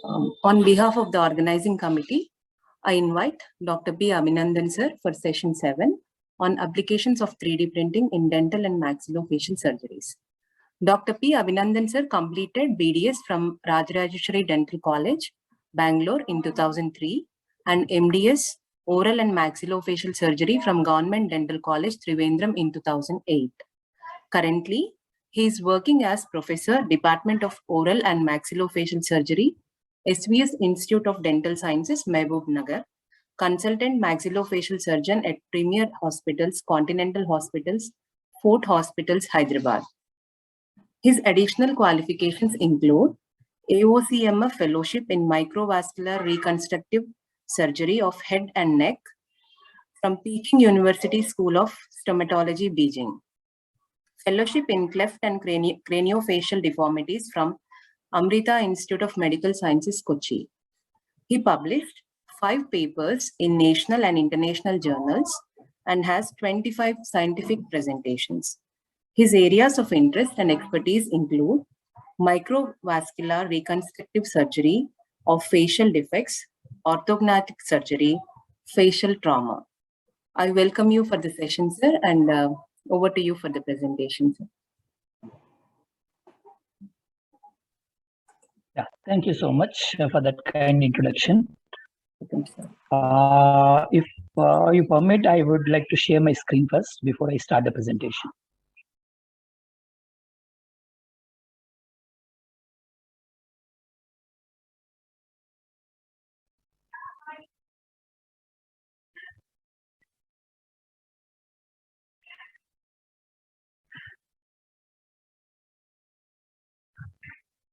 On behalf of the organizing committee, I invite Dr. P. Abhinandan sir for session 7 on applications of 3D printing in dental and maxillofacial surgeries. Dr. P. Abhinandan sir completed BDS from Rajarajeshwari Dental College, Bangalore in 2003 and MDS Oral and Maxillofacial Surgery from Government Dental College, Trivandrum in 2008. Currently, he is working as Professor, Department of Oral and Maxillofacial Surgery, SVS Institute of Dental Sciences, Mehboob Nagar, Consultant Maxillofacial Surgeon at Premier Hospitals, Continental Hospitals, Fort Hospitals, Hyderabad. His additional qualifications include AOCMF Fellowship in Microvascular Reconstructive Surgery of Head and Neck from Peking University School of Stomatology, Beijing. Fellowship in Cleft and Craniofacial Deformities from Amrita Institute of Medical Sciences, Kochi. He published 5 papers in national and international journals and has 25 scientific presentations. His areas of interest and expertise include microvascular reconstructive surgery of facial defects, orthodontic surgery, facial trauma. I welcome you for the session, sir, and over to you for the presentation, sir. Yeah, thank you so much for that kind introduction. Welcome, sir. If you permit, I would like to share my screen first before I start the presentation.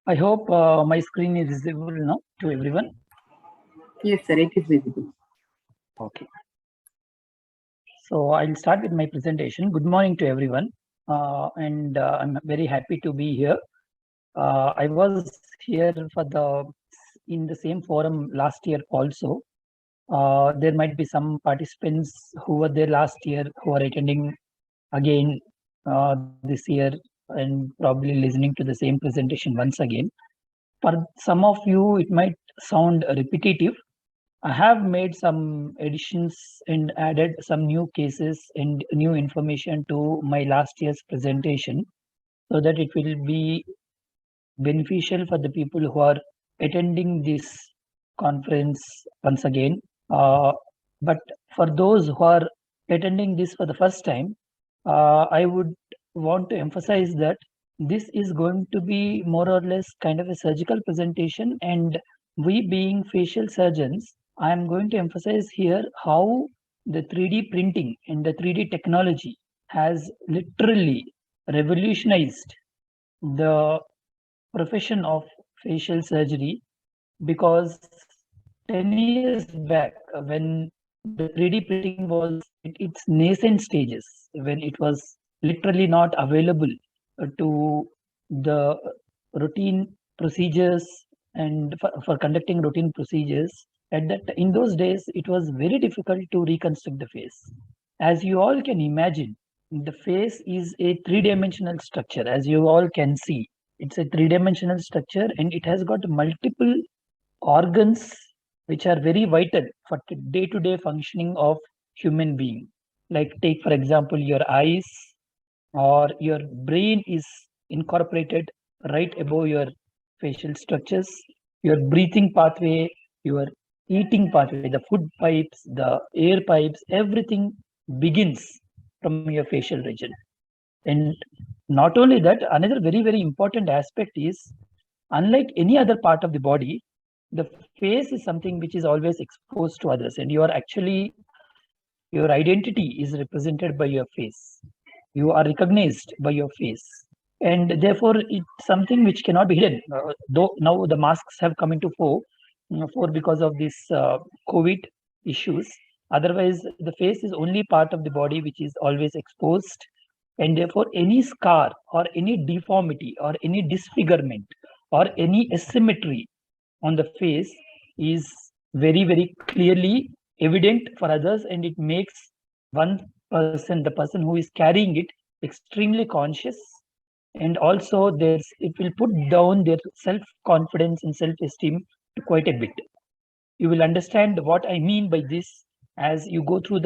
I hope my screen is visible now to everyone. Yes, sir, it is visible. Okay. So I'll start with my presentation. Good morning to everyone. I'm very happy to be here. I was here in the same forum last year also. There might be some participants who were there last year who are attending again this year and probably listening to the same presentation once again. For some of you, it might sound repetitive. I have made some additions and added some new cases and new information to my last year's presentation so that it will be beneficial for the people who are attending this conference once again. But for those who are attending this for the first time, I would want to emphasize that this is going to be more or less kind of a surgical presentation, and we being facial surgeons, I am going to emphasize here how the 3D printing and the 3D technology has literally revolutionized the profession of facial surgery, because 10 years back when the 3D printing was at its nascent stages, when it was literally not available to the routine procedures and for conducting routine procedures, in those days it was very difficult to reconstruct the face. As you all can imagine, the face is a 3-dimensional structure. As you all can see, it's a 3-dimensional structure and it has got multiple organs which are very vital for day-to-day functioning of human being. Like take for example your eyes, or your brain is incorporated right above your facial structures, your breathing pathway, your eating pathway, the food pipes, the air pipes, everything begins from your facial region. And not only that, another very, very important aspect is, unlike any other part of the body, the face is something which is always exposed to others, and your identity is represented by your face. You are recognized by your face, and therefore it's something which cannot be hidden. Though now the masks have come into fore because of this COVID issues. Otherwise, the face is only part of the body which is always exposed, and therefore any scar or any deformity or any disfigurement or any asymmetry on the face is very, very clearly evident for others, and it makes one person, the person who is carrying it, extremely conscious, and also it will put down their self-confidence and self-esteem quite a bit. You will understand what I mean by this as you go through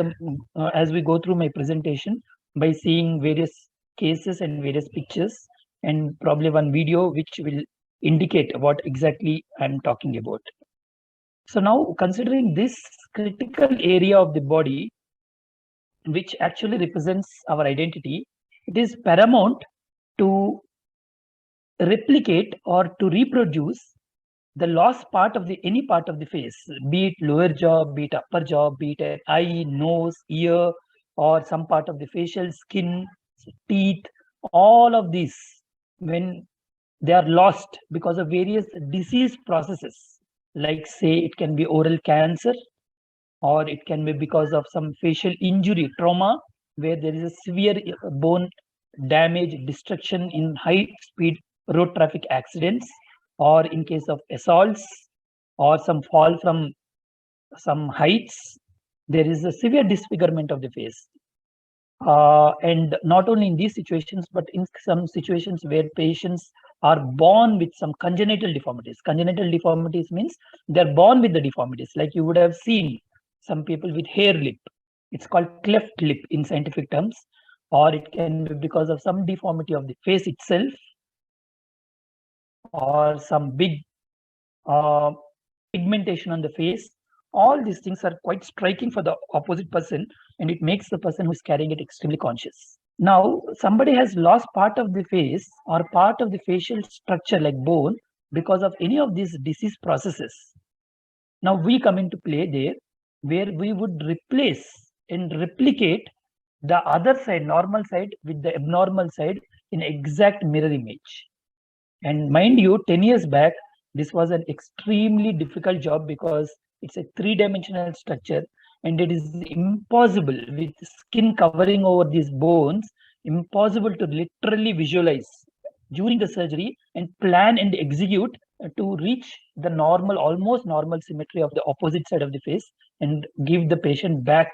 as we go through my presentation by seeing various cases and various pictures and probably one video which will indicate what exactly I'm talking about. So now, considering this critical area of the body, which actually represents our identity, it is paramount to replicate or to reproduce the lost part of any part of the face, be it lower jaw, be it upper jaw, be it an eye, nose, ear, or some part of the facial skin, teeth, all of these, when they are lost because of various disease processes, like say it can be oral cancer, or it can be because of some facial injury, trauma, where there is a severe bone damage, destruction in high speed road traffic accidents, or in case of assaults, or some fall from some heights, there is a severe disfigurement of the face. And not only in these situations, but in some situations where patients are born with some congenital deformities. Congenital deformities means they're born with the deformities, like you would have seen some people with hair lip. It's called cleft lip in scientific terms, or it can be because of some deformity of the face itself, or some big pigmentation on the face. All these things are quite striking for the opposite person, and it makes the person who's carrying it extremely conscious. Now, somebody has lost part of the face or part of the facial structure like bone because of any of these disease processes. Now we come into play there, where we would replace and replicate the other side, normal side, with the abnormal side in exact mirror image. And mind you, 10 years back, this was an extremely difficult job because it's a three-dimensional structure, and it is impossible with skin covering over these bones, impossible to literally visualize during the surgery and plan and execute to reach the normal, almost normal symmetry of the opposite side of the face and give the patient back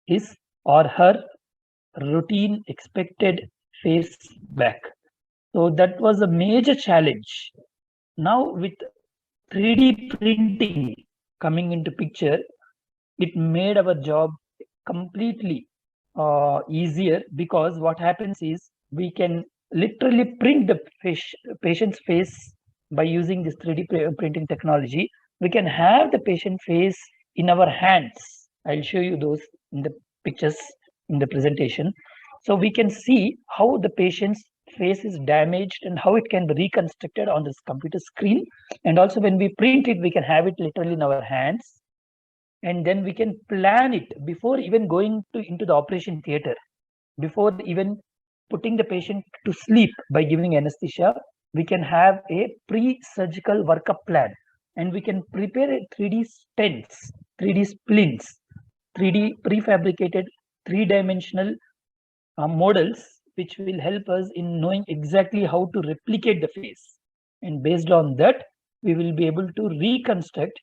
his or her routine expected face back. So that was a major challenge. Now with 3D printing coming into picture, it made our job completely easier, because what happens is we can literally print the patient's face by using this 3D printing technology. We can have the patient face in our hands. I'll show you those in the pictures in the presentation. So we can see how the patient's face is damaged and how it can be reconstructed on this computer screen. And also when we print it, we can have it literally in our hands. And then we can plan it before even going into the operation theater, before even putting the patient to sleep by giving anesthesia. We can have a pre-surgical workup plan, and we can prepare a 3D stents, 3D splints, 3D prefabricated three-dimensional models, which will help us in knowing exactly how to replicate the face. And based on that, we will be able to reconstruct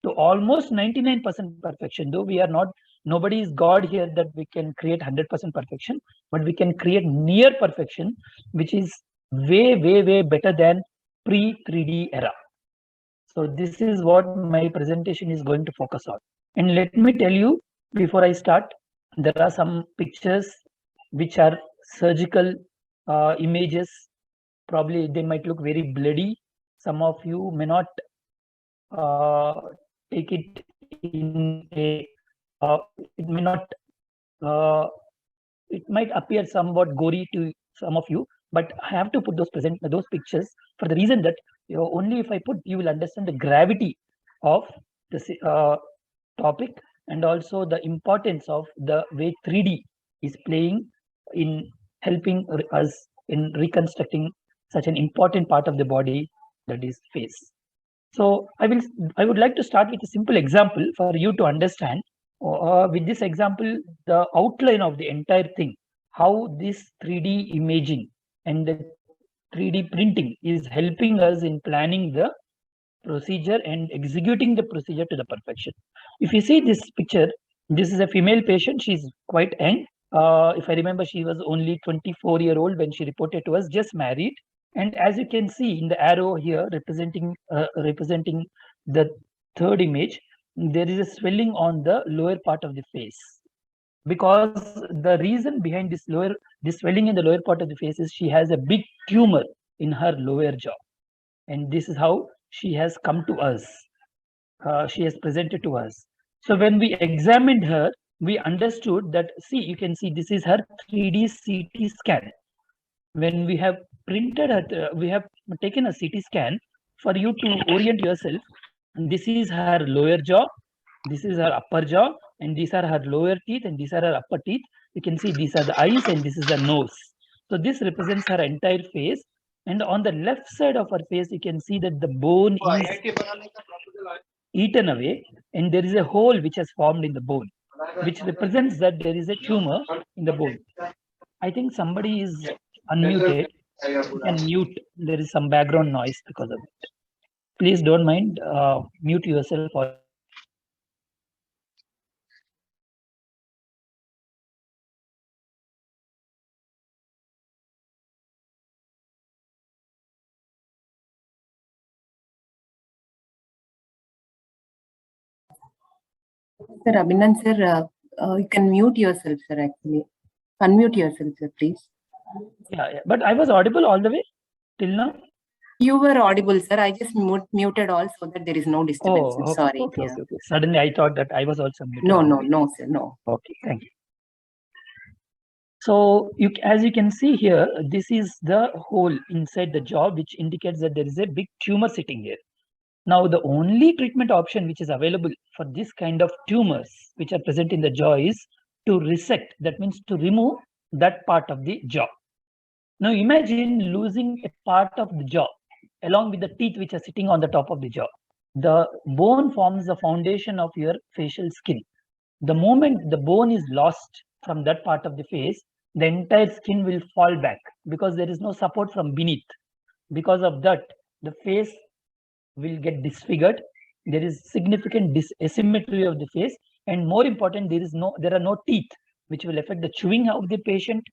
to almost 99% perfection. Though we are not, nobody is God here that we can create 100% perfection, but we can create near perfection, which is way, way, way better than pre-3D era. So this is what my presentation is going to focus on. And let me tell you, before I start, there are some pictures which are surgical images. Probably they might look very bloody. Some of you may not take it in a, it may not, it might appear somewhat gory to some of you, but I have to put those pictures for the reason that, you know, only if I put, you will understand the gravity of the topic, and also the importance of the way 3D is playing in helping us in reconstructing such an important part of the body, that is face. So I would like to start with a simple example for you to understand. With this example, the outline of the entire thing, how this 3D imaging and the 3D printing is helping us in planning the procedure and executing the procedure to the perfection. If you see this picture, this is a female patient. She's quite young. If I remember, she was only 24-year-old when she reported to us, just married. And as you can see in the arrow here representing the third image, there is a swelling on the lower part of the face. Because the reason behind this swelling in the lower part of the face is she has a big tumor in her lower jaw, and this is how she has come to us. She has presented to us. So when we examined her, we understood that, see, you can see this is her 3D CT scan. When we have printed her, we have taken a CT scan for you to orient yourself. This is her lower jaw, this is her upper jaw, and these are her lower teeth, and these are her upper teeth. You can see these are the eyes, and this is the nose. So this represents her entire face. And on the left side of her face, you can see that the bone is eaten away, and there is a hole which has formed in the bone, which represents that there is a tumor in the bone. I think somebody is unmuted. You can mute. There is some background noise because of it. Please don't mind. Mute yourself. Or Sir Abhinand sir, you can mute yourself, sir, actually. Unmute yourself, sir, please. yeah, but I was audible all the way till now. You were audible, sir. I just muted all so that there is no disturbance. Oh, okay, Sorry. okay, Yeah. okay. Suddenly I thought that I was also muted. No, sir, no. Okay, thank you. So as you can see here, this is the hole inside the jaw, which indicates that there is a big tumor sitting here. Now, the only treatment option which is available for this kind of tumors which are present in the jaw is to resect. That means to remove that part of the jaw. Now, imagine losing a part of the jaw along with the teeth which are sitting on the top of the jaw. The bone forms the foundation of your facial skin. The moment the bone is lost from that part of the face, the entire skin will fall back because there is no support from beneath. Because of that, the face will get disfigured. There is significant asymmetry of the face, and more important, there are no teeth, which will affect the chewing of the patient.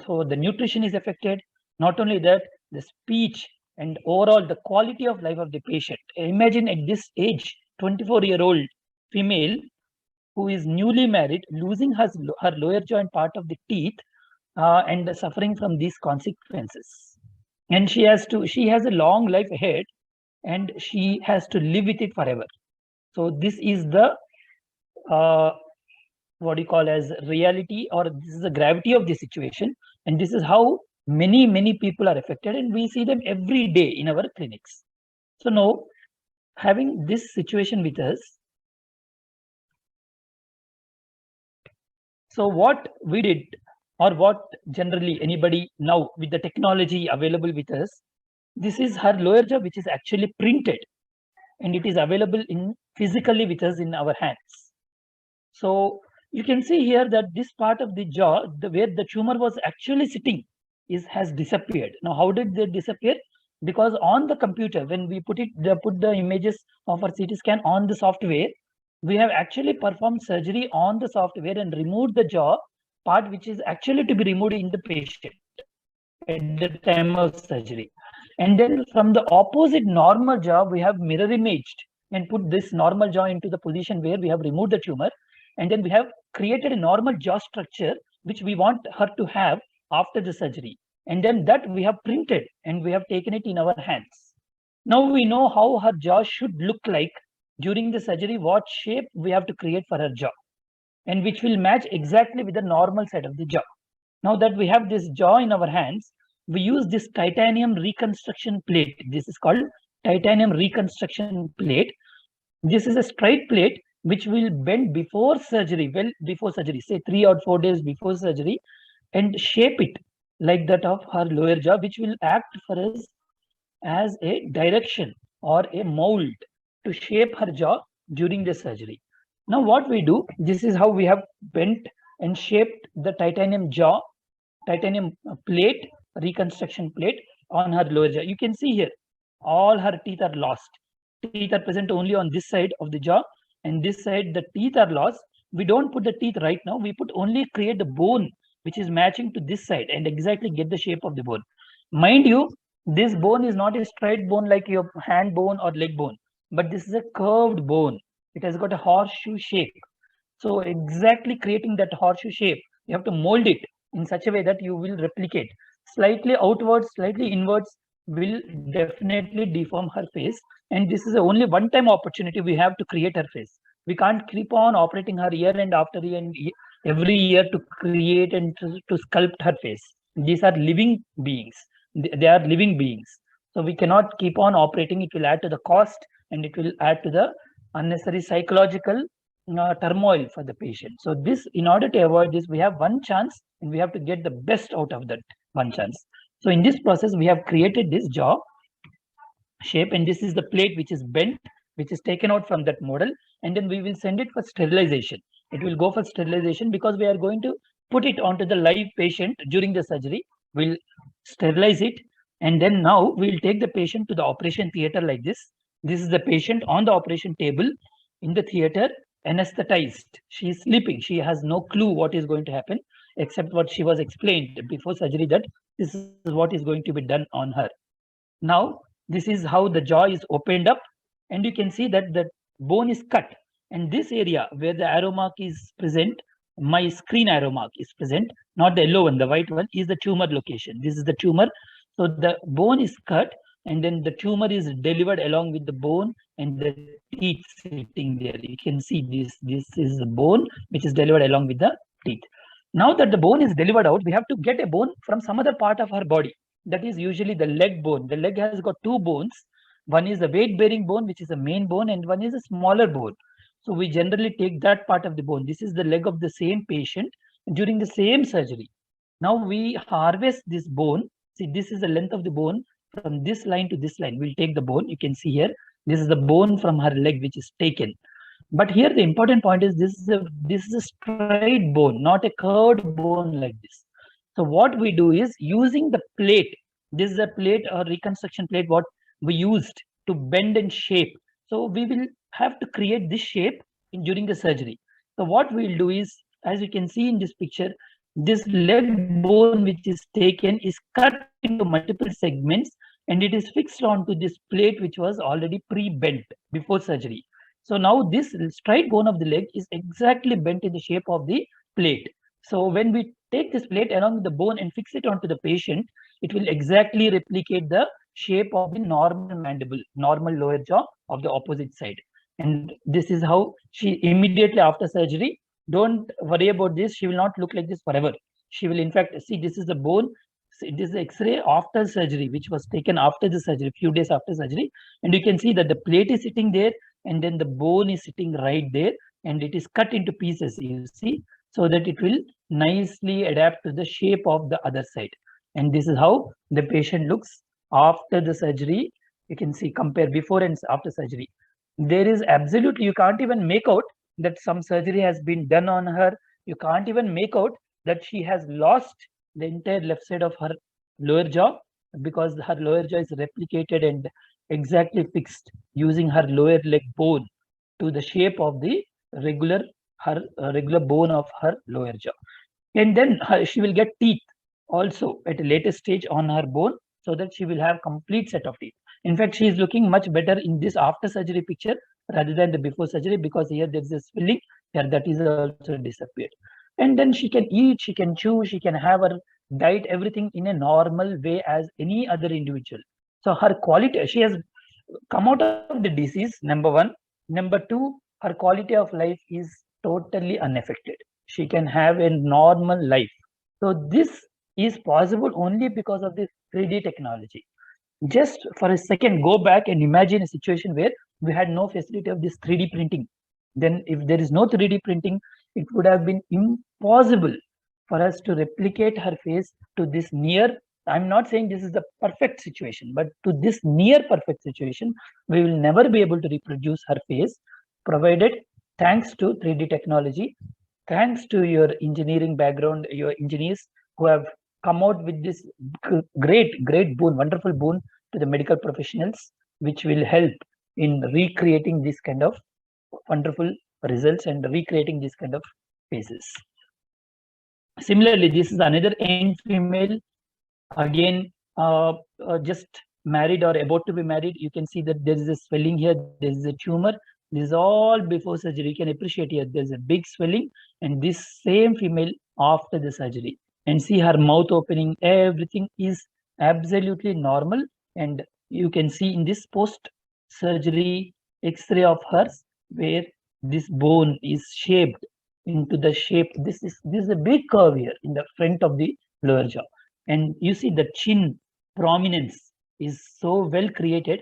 So the nutrition is affected. Not only that, the speech and overall the quality of life of the patient. Imagine at this age, 24-year-old female who is newly married, losing her lower jaw and part of the teeth, and suffering from these consequences. And she has a long life ahead, and she has to live with it forever. So this is the what you call as reality, or this is the gravity of the situation, and this is how many people are affected, and we see them every day in our clinics. So now, having this situation with us, so what we did, or what generally anybody now with the technology available with us, this is her lower jaw, which is actually printed, and it is available in physically with us in our hands. So you can see here that this part of the jaw, where the tumor was actually sitting, has disappeared. Now, how did they disappear? Because on the computer, when we put the images of our CT scan on the software, we have actually performed surgery on the software and removed the jaw part, which is actually to be removed in the patient at the time of surgery. And then from the opposite normal jaw, we have mirror imaged and put this normal jaw into the position where we have removed the tumor. And then we have created a normal jaw structure, which we want her to have after the surgery. And then that we have printed and we have taken it in our hands. Now we know how her jaw should look like during the surgery, what shape we have to create for her jaw, and which will match exactly with the normal side of the jaw. Now that we have this jaw in our hands, we use this titanium reconstruction plate. This is called titanium reconstruction plate. This is a straight plate which will bend before surgery, say 3 or 4 days before surgery, and shape it like that of her lower jaw, which will act for us as a direction or a mold to shape her jaw during the surgery. Now what we do, this is how we have bent and shaped the titanium plate, reconstruction plate on her lower jaw. You can see here, all her teeth are lost. Teeth are present only on this side of the jaw, and this side the teeth are lost. We don't put the teeth right now. We create the bone which is matching to this side and exactly get the shape of the bone. Mind you, This bone is not a straight bone like your hand bone or leg bone, but this is a curved bone. It has got a horseshoe shape. So exactly creating that horseshoe shape, you have to mold it in such a way that you will replicate. Slightly outwards, slightly inwards will definitely deform her face. And this is the only one-time opportunity we have to create her face. We can't keep on operating her year and after year and every year to create and to sculpt her face. These are living beings. They are living beings. So we cannot keep on operating. It will add to the cost and it will add to the unnecessary psychological turmoil for the patient. So this, in order to avoid this, we have one chance and we have to get the best out of that one chance. So in this process, we have created this jaw shape, and this is the plate which is bent, which is taken out from that model, and then we will send it for sterilization. It will go for sterilization because we are going to put it onto the live patient during the surgery. We'll sterilize it, and then now we'll take the patient to the operation theater like this. This is the patient on the operation table in the theater, anesthetized. She is sleeping. She has no clue what is going to happen, except what she was explained before surgery, that this is what is going to be done on her. Now, this is how the jaw is opened up, and you can see that the bone is cut. And this area where the arrow mark is present, my screen arrow mark is present, not the yellow one, the white one is the tumor location. This is the tumor. So the bone is cut, and then the tumor is delivered along with the bone and the teeth sitting there. You can see this is the bone which is delivered along with the teeth. Now that the bone is delivered out, we have to get a bone from some other part of our body. That is usually the leg bone. The leg has got two bones. One is the weight bearing bone, which is the main bone, and one is a smaller bone. So we generally take that part of the bone. This is the leg of the same patient during the same surgery. Now we harvest this bone. See, this is the length of the bone from this line to this line. We'll take the bone. You can see here, this is the bone from her leg, which is taken. But here the important point is this is a straight bone, not a curved bone like this. So what we do is, using the plate, this is a plate or reconstruction plate what we used to bend and shape. So we will have to create this shape during the surgery. So what we'll do is, as you can see in this picture, this leg bone which is taken is cut into multiple segments, and it is fixed onto this plate which was already pre-bent before surgery. So now this straight bone of the leg is exactly bent in the shape of the plate. So when we take this plate along with the bone and fix it onto the patient, it will exactly replicate the shape of the normal mandible, normal lower jaw of the opposite side. And this is how she immediately after surgery, don't worry about this, she will not look like this forever. She will in fact, see, this is the bone. See, this is the X-ray after surgery, which was taken after the surgery, few days after surgery. And you can see that the plate is sitting there, and then the bone is sitting right there, and it is cut into pieces, you see, so that it will nicely adapt to the shape of the other side. And this is how the patient looks after the surgery. You can see, compare before and after surgery. There is absolutely, you can't even make out that some surgery has been done on her. You can't even make out that she has lost the entire left side of her lower jaw, because her lower jaw is replicated and exactly fixed using her lower leg bone to the shape of the regular bone of her lower jaw. And then she will get teeth also at a later stage on her bone, so that she will have complete set of teeth. In fact, she is looking much better in this after surgery picture rather than the before surgery, because here there is a swelling here that is also disappeared. And then she can eat, she can chew, she can have her diet, everything in a normal way as any other individual. So her quality, she has come out of the disease, number one. Number two, her quality of life is totally unaffected. She can have a normal life. So this is possible only because of this 3D technology. Just for a second, go back and imagine a situation where we had no facility of this 3D printing. Then if there is no 3D printing, it would have been impossible for us to replicate her face to this near, I'm not saying this is the perfect situation, but to this near perfect situation, we will never be able to reproduce her face, provided thanks to 3D technology, thanks to your engineering background, your engineers who have come out with this great boon, wonderful boon to the medical professionals, which will help in recreating this kind of wonderful results and recreating this kind of faces. Similarly, this is another young female, again, just married or about to be married, you can see that there is a swelling here, there is a tumor. This is all before surgery. You can appreciate here, there's a big swelling, and this same female after the surgery. And see her mouth opening, everything is absolutely normal. And you can see in this post-surgery X-ray of hers, where this bone is shaped into the shape. This is a big curve here in the front of the lower jaw. And you see the chin prominence is so well created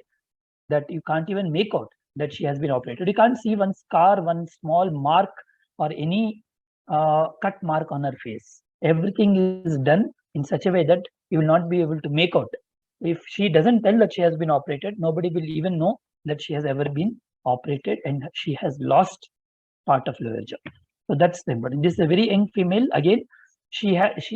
that you can't even make out that she has been operated. You can't see one scar, one small mark, or any cut mark on her face. Everything is done in such a way that you will not be able to make out. If she doesn't tell that she has been operated, nobody will even know that she has ever been operated and she has lost part of lower jaw. So that's the important. This is a very young female. Again,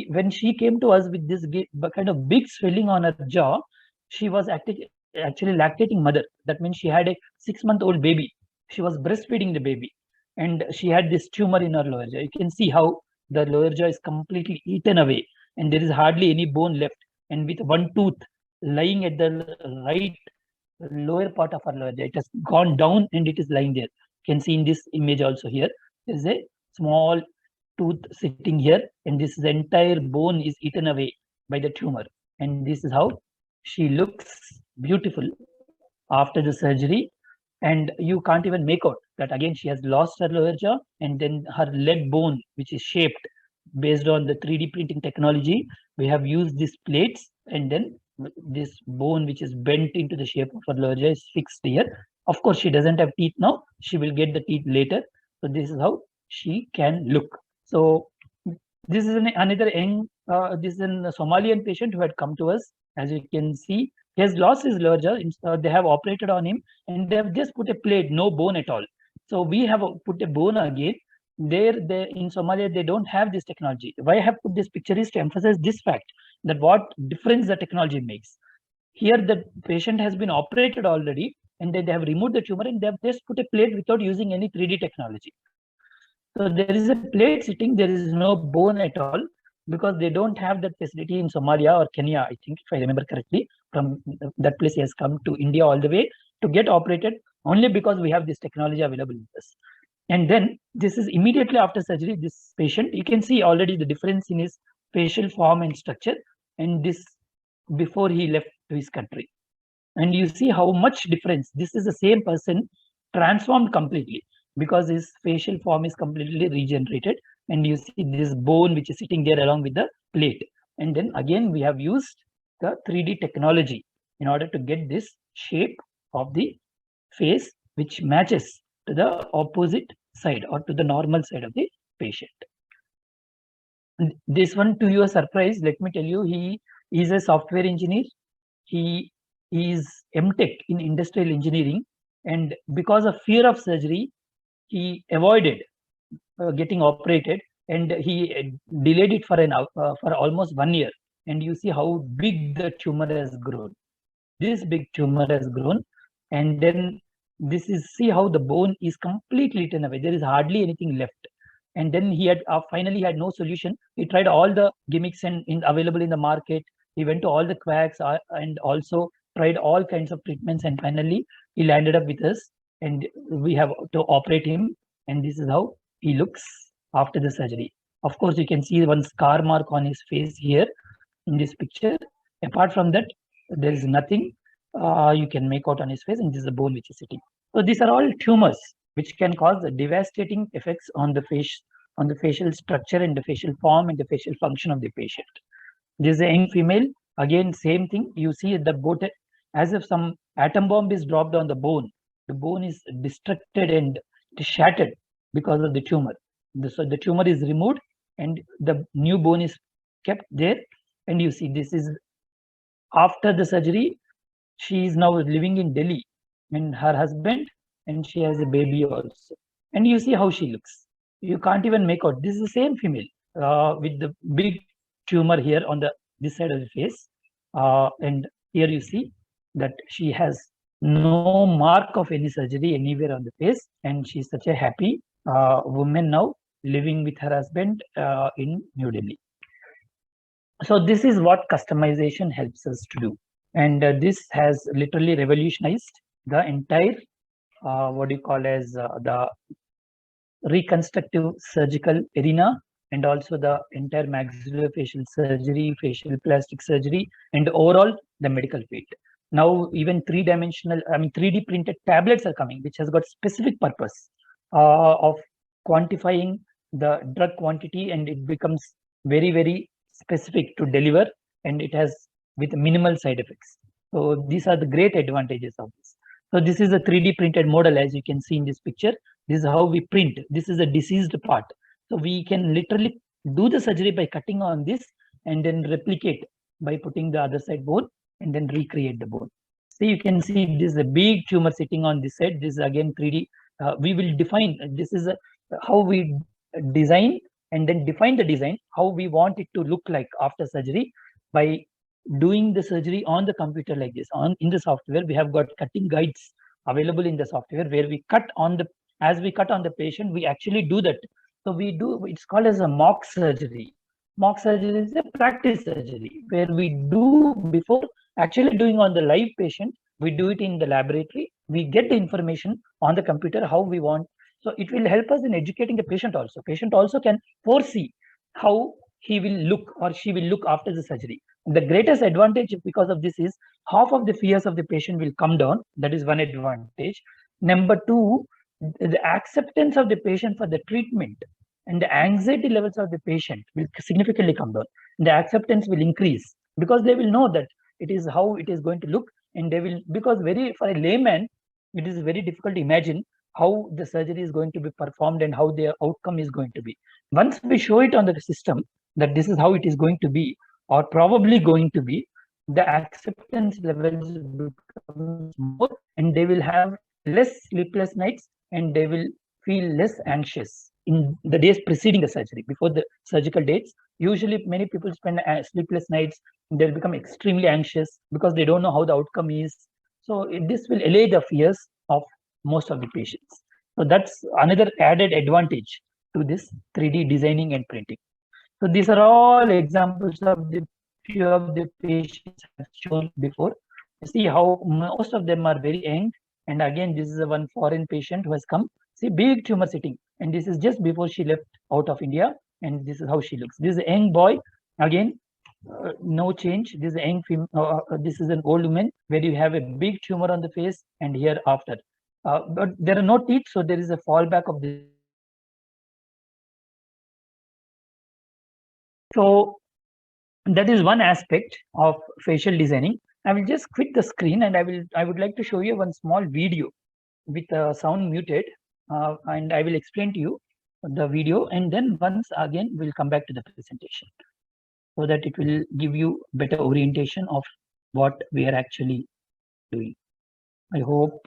when she came to us with this kind of big swelling on her jaw, she was actually lactating mother. That means she had a 6-month-old baby. She was breastfeeding the baby, and she had this tumor in her lower jaw. You can see how the lower jaw is completely eaten away, and there is hardly any bone left. And with one tooth lying at the right lower part of her lower jaw, it has gone down and it is lying there. You can see in this image also here, there is a small tooth sitting here, and this entire bone is eaten away by the tumor. And this is how she looks beautiful after the surgery. And you can't even make out that again she has lost her lower jaw, and then her leg bone, which is shaped based on the 3D printing technology. We have used these plates, and then this bone which is bent into the shape of her lower jaw is fixed here. Of course, she doesn't have teeth now. She will get the teeth later. So this is how she can look. So this is another young, this is a Somalian patient who had come to us. As you can see, he has lost his lower jaw. They have operated on him, and they have just put a plate, no bone at all. So we have put a bone again. There, in Somalia, they don't have this technology. Why I have put this picture is to emphasize this fact, that what difference the technology makes. Here, the patient has been operated already, and then they have removed the tumor, and they have just put a plate without using any 3D technology. So there is a plate sitting, there is no bone at all, because they don't have that facility in Somalia or Kenya, I think, if I remember correctly. From that place, he has come to India all the way to get operated, only because we have this technology available with us. And then this is immediately after surgery, this patient, you can see already the difference in his facial form and structure, and this before he left to his country. And you see how much difference. This is the same person transformed completely, because his facial form is completely regenerated. And you see this bone which is sitting there along with the plate. And then again, we have used the 3D technology in order to get this shape of the face, which matches to the opposite side or to the normal side of the patient. This one, to your surprise, let me tell you, he is a software engineer. He is MTech in industrial engineering, and because of fear of surgery, he avoided getting operated, and he delayed it for almost 1 year. And you see how big the tumor has grown. This big tumor has grown, and then this is, see how the bone is completely eaten away. There is hardly anything left. And then he had finally had no solution. He tried all the gimmicks available in the market. He went to all the quacks and also tried all kinds of treatments, and finally he landed up with us, and we have to operate him. And this is how he looks after the surgery. Of course, you can see one scar mark on his face here in this picture. Apart from that, there is nothing you can make out on his face, and this is the bone which is sitting. So these are all tumors which can cause devastating effects on the face, on the facial structure and the facial form and the facial function of the patient. This is a young female. Again, same thing. You see the bone as if some atom bomb is dropped on the bone. The bone is destructed and shattered because of the tumor. So the tumor is removed and the new bone is kept there. And you see, this is after the surgery. She is now living in Delhi, and her husband, and she has a baby also. And you see how she looks. You can't even make out. This is the same female with the big tumor here on this side of the face. And here you see that she has no mark of any surgery anywhere on the face, and she's such a happy woman now, living with her husband in New Delhi. So this is what customization helps us to do. And this has literally revolutionized the entire what do you call as the reconstructive surgical arena, and also the entire maxillofacial surgery, facial plastic surgery, and overall the medical field. Now even 3D printed tablets are coming, which has got specific purpose of quantifying the drug quantity, and it becomes very specific to deliver, and it has with minimal side effects. So these are the great advantages of this. So this is a 3D printed model, as you can see in this picture. This is how we print. This is a diseased part. So we can literally do the surgery by cutting on this and then replicate by putting the other side bone and then recreate the bone. So you can see this is a big tumor sitting on this side. This is again 3D. We will define, this is how we design and then define the design, how we want it to look like after surgery by doing the surgery on the computer like this. In the software, we have got cutting guides available in the software where we cut on the, as we cut on the patient, we actually do that. So we do, it's called as a mock surgery. Mock surgery is a practice surgery where we do before actually doing on the live patient, we do it in the laboratory, we get the information on the computer how we want. So it will help us in educating the patient also. Patient also can foresee how he will look or she will look after the surgery. The greatest advantage because of this is half of the fears of the patient will come down. That is one advantage. Number two, the acceptance of the patient for the treatment and the anxiety levels of the patient will significantly come down. The acceptance will increase because they will know that it is how it is going to look, and they will, because for a layman, it is very difficult to imagine how the surgery is going to be performed and how their outcome is going to be. Once we show it on the system that this is how it is going to be or probably going to be, the acceptance levels become more, and they will have less sleepless nights, and they will feel less anxious in the days preceding the surgery. Before the surgical dates, usually many people spend sleepless nights. They'll become extremely anxious because they don't know how the outcome is. So this will allay the fears of most of the patients. So that's another added advantage to this 3D designing and printing. So these are all examples of the few of the patients I've shown before. You see how most of them are very young. And again, this is a one foreign patient who has come. See, big tumor sitting. And this is just before she left out of India. And this is how she looks. This is a young boy. Again, no change. This is a young female. This is an old woman where you have a big tumor on the face and here after. But there are no teeth, so there is a fallback of this. So that is one aspect of facial designing. I will just quit the screen and I would like to show you one small video with sound muted, and I will explain to you the video, and then once again we'll come back to the presentation so that it will give you better orientation of what we are actually doing. I hope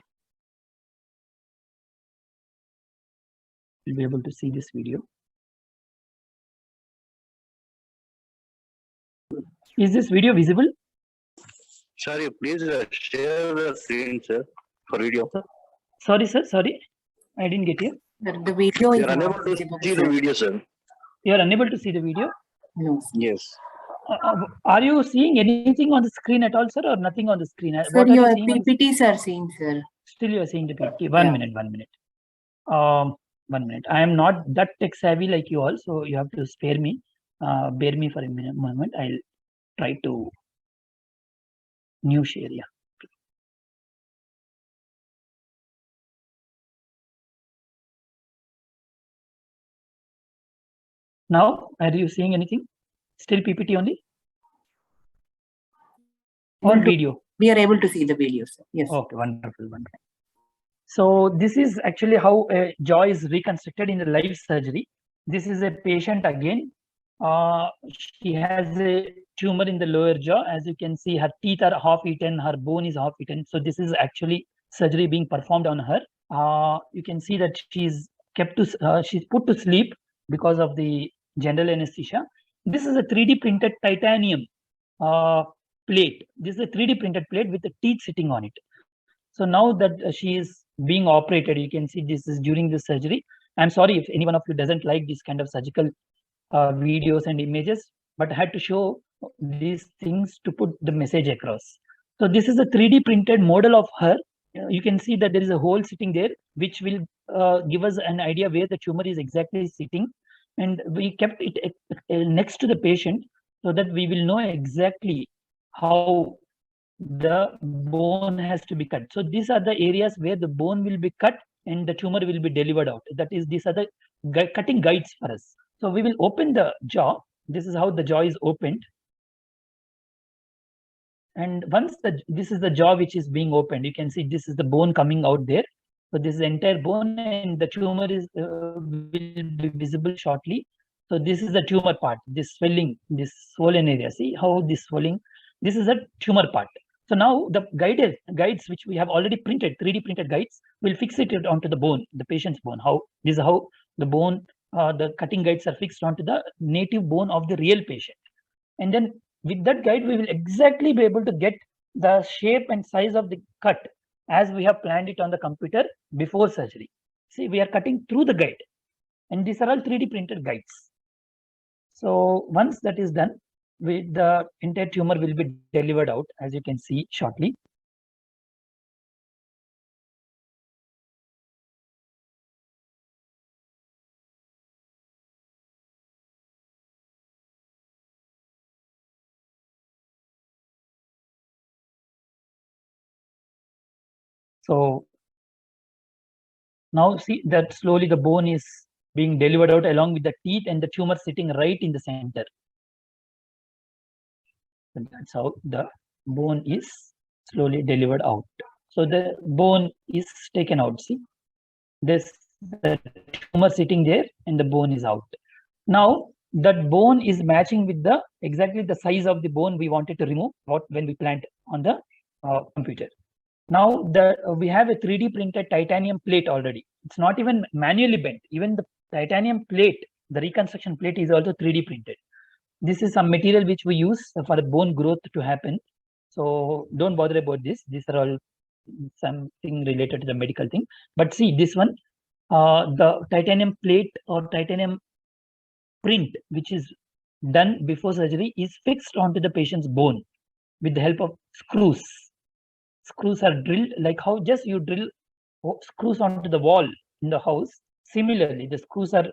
you'll be able to see this video. Is this video visible? Sorry, please share the screen, sir, for video. Sorry, sir. Sorry, I didn't get you. The video You is are not unable to visible, see the sir. video, sir. You are unable to see the video. No, sir. Yes. Are you seeing anything on the screen at all, sir, or nothing on the screen? Sir, What are you your seeing on the PPTs are seen, sir. Still you are seeing the PPT. One Yeah. minute. 1 minute. I am not that tech savvy like you all, so you have to spare me. Bear me for a moment. I'll try to new share. Yeah. Now, are you seeing anything? Still PPT only? Or video? We are able to see the video, sir. Yes. Okay, wonderful. So this is actually how a jaw is reconstructed in the live surgery. This is a patient again. She has a tumor in the lower jaw. As you can see, her teeth are half eaten, her bone is half eaten. So this is actually surgery being performed on her. You can see that she's she's put to sleep because of the general anesthesia. This is a 3D printed titanium plate. This is a 3D printed plate with the teeth sitting on it. So now that she is being operated, you can see this is during the surgery. I'm sorry if any one of you doesn't like this kind of surgical videos and images, but I had to show these things to put the message across. So this is a 3D printed model of her. You can see that there is a hole sitting there, which will give us an idea where the tumor is exactly sitting. And we kept it next to the patient so that we will know exactly how the bone has to be cut. So these are the areas where the bone will be cut and the tumor will be delivered out. That is, these are the cutting guides for us. So we will open the jaw. This is how the jaw is opened. And once this is the jaw which is being opened, you can see this is the bone coming out there. So this is the entire bone, and the tumor is will be visible shortly. So this is the tumor part, this swelling, this swollen area. See how this swelling, this is the tumor part. So now the guides which we have already printed, 3D printed guides, will fix it onto the bone, the patient's bone. This is how the bone, the cutting guides are fixed onto the native bone of the real patient. And then with that guide, we will exactly be able to get the shape and size of the cut as we have planned it on the computer before surgery. See, we are cutting through the guide, and these are all 3D printed guides. So once that is done, the entire tumor will be delivered out, as you can see shortly. So now see that slowly the bone is being delivered out along with the teeth and the tumor sitting right in the center. And that's how the bone is slowly delivered out. So the bone is taken out. See, this the tumor sitting there and the bone is out. Now that bone is matching with the exactly the size of the bone we wanted to remove when we planned on the computer. Now we have a 3D printed titanium plate already. It's not even manually bent. Even the titanium plate, the reconstruction plate, is also 3D printed. This is some material which we use for the bone growth to happen. So don't bother about this. These are all something related to the medical thing. But see this one, the titanium plate or titanium print, which is done before surgery, is fixed onto the patient's bone with the help of screws. Screws are drilled like how just you drill screws onto the wall in the house. Similarly, the screws are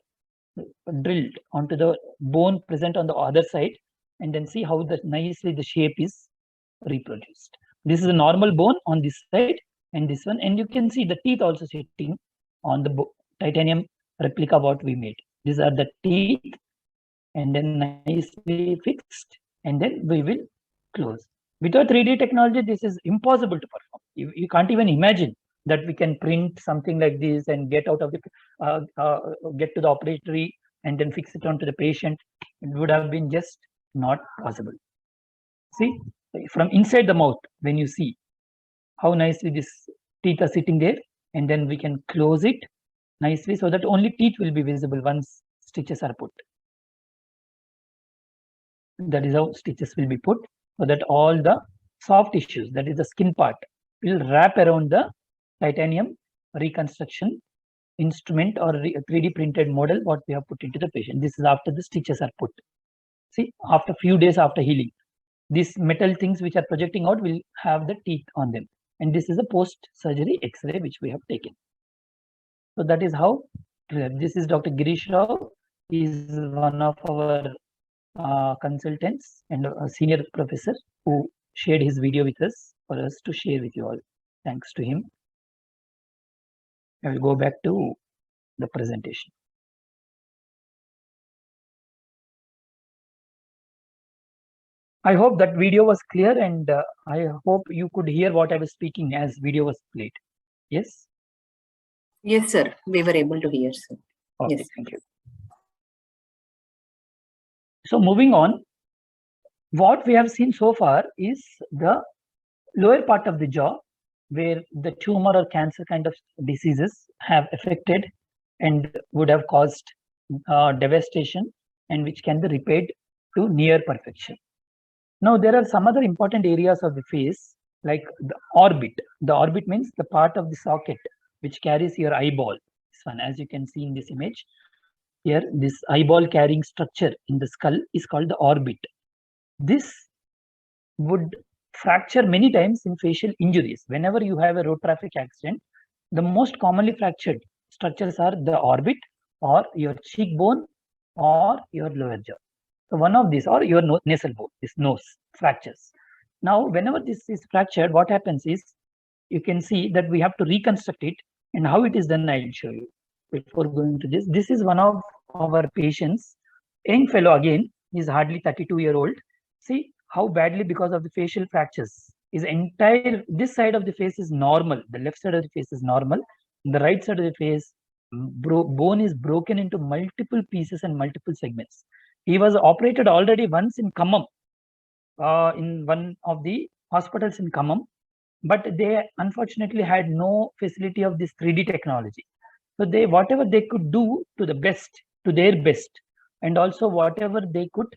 drilled onto the bone present on the other side, and then see how nicely the shape is reproduced. This is a normal bone on this side and this one, and you can see the teeth also sitting on the titanium replica what we made. These are the teeth, and then nicely fixed, and then we will close. Without 3D technology, this is impossible to perform. You can't even imagine that we can print something like this and get out of the get to the operatory and then fix it onto the patient. It would have been just not possible. See, from inside the mouth, when you see how nicely these teeth are sitting there, and then we can close it nicely so that only teeth will be visible once stitches are put. That is how stitches will be put, so that all the soft tissues, that is the skin part, will wrap around the titanium reconstruction instrument or 3D printed model what we have put into the patient. This is after the stitches are put. See, after few days after healing, these metal things which are projecting out will have the teeth on them. And this is a post-surgery X-ray which we have taken. So that is how, this is Dr. Girish Rao. He is one of our consultants and a senior professor who shared his video with us for us to share with you all. Thanks to him. I will go back to the presentation. I hope that video was clear, and I hope you could hear what I was speaking as video was played. Yes? Yes, sir. We were able to hear, sir. Okay, Yes. thank you. So moving on, what we have seen so far is the lower part of the jaw, where the tumor or cancer kind of diseases have affected and would have caused devastation, and which can be repaired to near perfection. Now, there are some other important areas of the face, like the orbit. The orbit means the part of the socket which carries your eyeball. This one, as you can see in this image, here, this eyeball carrying structure in the skull is called the orbit. This would fracture many times in facial injuries. Whenever you have a road traffic accident, the most commonly fractured structures are the orbit or your cheekbone or your lower jaw. So one of these or your nasal bone, this nose fractures. Now, whenever this is fractured, what happens is you can see that we have to reconstruct it, and how it is done, I'll show you. Before going to this, this is one of our patients, young fellow again, he's hardly 32-year-old. See how badly because of the facial fractures. His entire, this side of the face is normal. The left side of the face is normal. The right side of the face, bone is broken into multiple pieces and multiple segments. He was operated already once in Khammam, in one of the hospitals in Khammam, but they unfortunately had no facility of this 3D technology. So they, whatever they could do to the best, to their best, and also whatever they could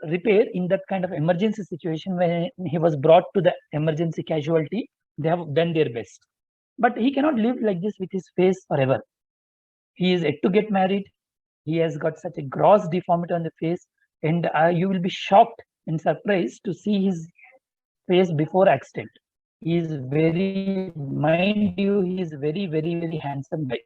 repair in that kind of emergency situation when he was brought to the emergency casualty, they have done their best. But he cannot live like this with his face forever. He is yet to get married. He has got such a gross deformity on the face, and you will be shocked and surprised to see his face before accident. He is very, mind you, he is very, very, very handsome guy.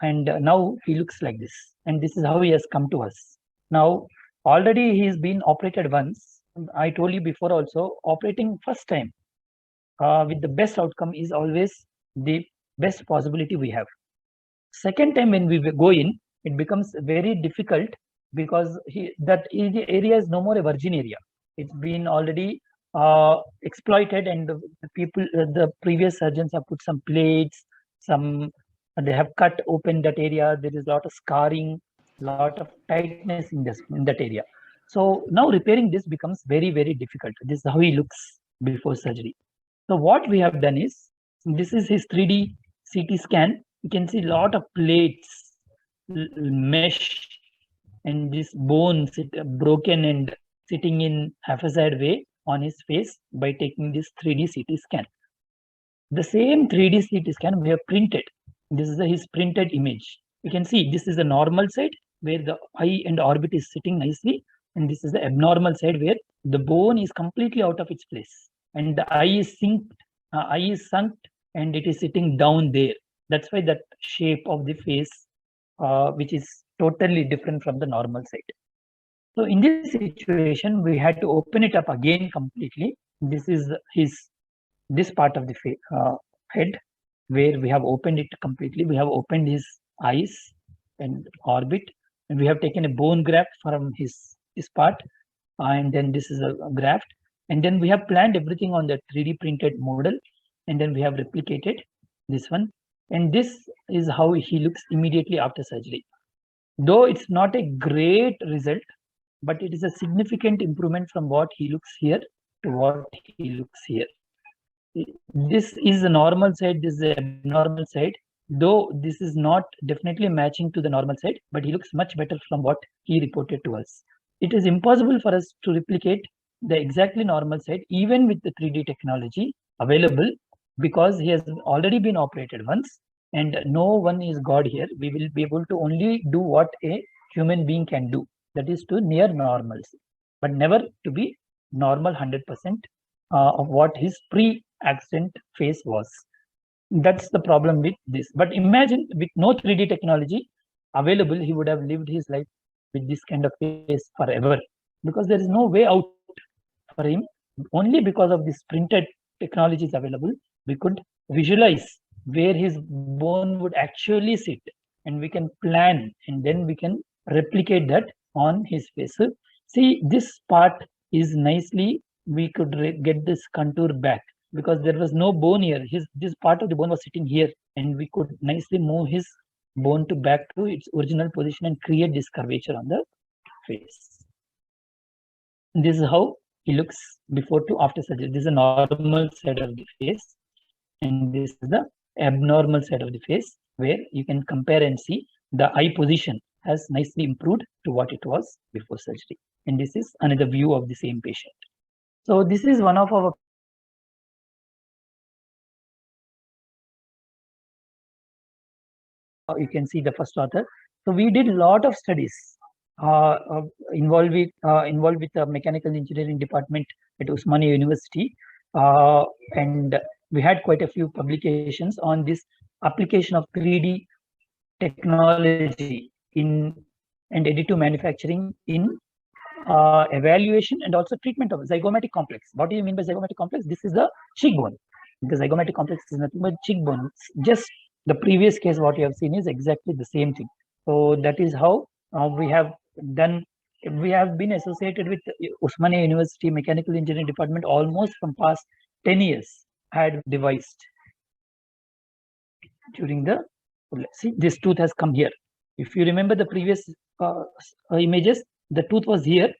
And now he looks like this. And this is how he has come to us. Now, already he has been operated once. I told you before also, operating first time with the best outcome is always the best possibility we have. Second time when we go in, it becomes very difficult because that area is no more a virgin area. It's been already exploited, and the people, the previous surgeons have put some plates, they have cut open that area. There is a lot of scarring, lot of tightness in that area. So now repairing this becomes very, very difficult. This is how he looks before surgery. So what we have done is, this is his 3D CT scan. You can see a lot of plates, mesh, and this bones broken and sitting in haphazard way on his face by taking this 3D CT scan. The same 3D CT scan we have printed. This is his printed image. You can see this is the normal side where the eye and orbit is sitting nicely, and this is the abnormal side where the bone is completely out of its place, and the eye is sunk, and it is sitting down there. That's why that shape of the face, which is totally different from the normal side. So in this situation, we had to open it up again completely. This is this part of the head where we have opened it completely. We have opened his eyes and orbit, and we have taken a bone graft from his part, and then this is a graft, and then we have planned everything on the 3D printed model, and then we have replicated this one, and this is how he looks immediately after surgery. Though it's not a great result, but it is a significant improvement from what he looks here to what he looks here. This is the normal side, this is the abnormal side. Though this is not definitely matching to the normal side, but he looks much better from what he reported to us. It is impossible for us to replicate the exactly normal side, even with the 3D technology available, because he has already been operated once, and no one is God here. We will be able to only do what a human being can do, that is to near normalcy, but never to be normal 100% of what his pre-accident face was. That's the problem with this. But imagine with no 3D technology available, he would have lived his life with this kind of face forever, because there is no way out for him. Only because of this printed technology is available, we could visualize where his bone would actually sit, and we can plan, and then we can replicate that on his face. So see, this part is nicely, we could get this contour back, because there was no bone here. This part of the bone was sitting here, and we could nicely move his bone to back to its original position and create this curvature on the face. This is how he looks before to after surgery. This is a normal side of the face, and this is the abnormal side of the face, where you can compare and see the eye position has nicely improved to what it was before surgery. And this is another view of the same patient. So this is one of our you can see the first author. So we did a lot of studies involved with the mechanical engineering department at Osmania University, and we had quite a few publications on this application of 3D technology in and additive manufacturing in evaluation and also treatment of zygomatic complex. What do you mean by zygomatic complex? This is the cheekbone. The zygomatic complex is nothing but cheekbone. Just the previous case, what you have seen is exactly the same thing. So that is how we have done. We have been associated with Osmania University Mechanical Engineering Department almost from past 10 years. Had devised during the, see, this tooth has come here. If you remember the previous images, the tooth was here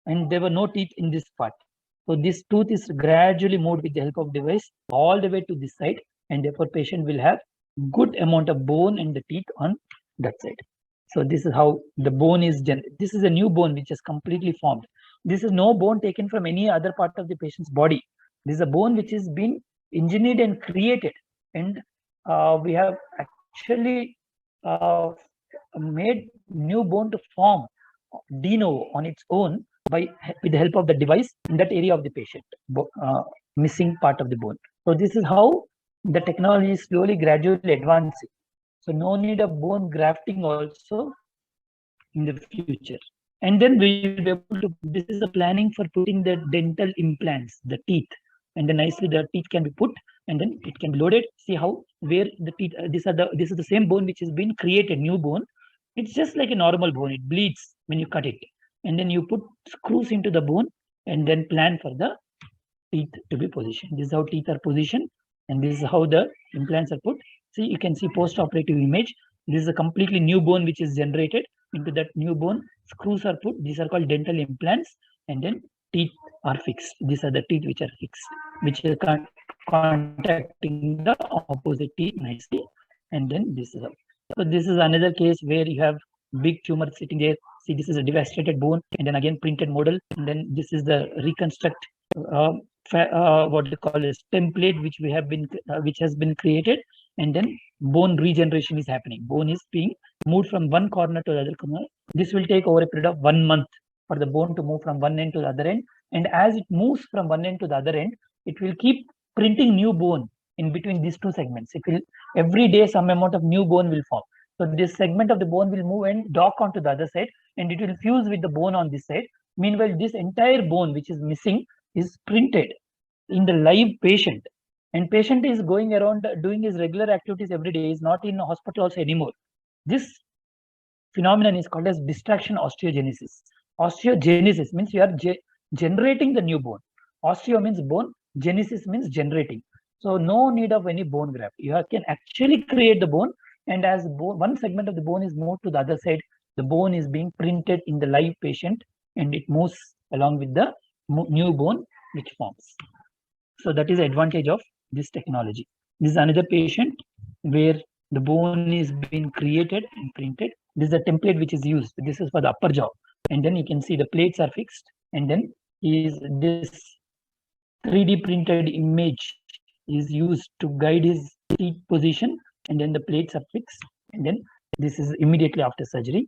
and there were no teeth in this part. So this tooth is gradually moved with the help of device all the way to this side, and therefore patient will have good amount of bone and the teeth on that side. So this is how the bone is this is a new bone which is completely formed. This is no bone taken from any other part of the patient's body. This is a bone which has been engineered and created, and we have actually made new bone to form de novo on its own with the help of the device in that area of the patient, missing part of the bone. So this is how the technology is slowly, gradually advancing. So no need of bone grafting also in the future. And then we will be able to, this is the planning for putting the dental implants, the teeth, and then nicely the teeth can be put and then it can be loaded. See how, where the teeth, this is the same bone which has been created, new bone. It's just like a normal bone. It bleeds when you cut it. And then you put screws into the bone and then plan for the teeth to be positioned. This is how teeth are positioned and this is how the implants are put. See, you can see post-operative image. This is a completely new bone which is generated. Into that new bone, screws are put. These are called dental implants, and then teeth are fixed. These are the teeth which are fixed, which are contacting the opposite teeth nicely. And then this is how. So this is another case where you have big tumor sitting there. See, this is a devastated bone, and then again printed model, and then this is the reconstruct what they call as template which we have been which has been created, and then bone regeneration is happening. Bone is being moved from one corner to the other corner. This will take over a period of 1 month for the bone to move from one end to the other end, and as it moves from one end to the other end, it will keep printing new bone in between these two segments. It will every day some amount of new bone will form. So this segment of the bone will move and dock onto the other side, and it will fuse with the bone on this side. Meanwhile, this entire bone which is missing is printed in the live patient, and patient is going around doing his regular activities every day. Is not in hospital also anymore. This phenomenon is called as distraction osteogenesis. Osteogenesis means you are generating the new bone. Osteo means bone, genesis means generating. So no need of any bone graft. You can actually create the bone, and as one segment of the bone is moved to the other side, the bone is being printed in the live patient, and it moves along with the new bone which forms. So that is the advantage of this technology. This is another patient where the bone is being created and printed. This is a template which is used. This is for the upper jaw, and then you can see the plates are fixed, and then this 3D printed image is used to guide his teeth position, and then the plates are fixed, and then this is immediately after surgery.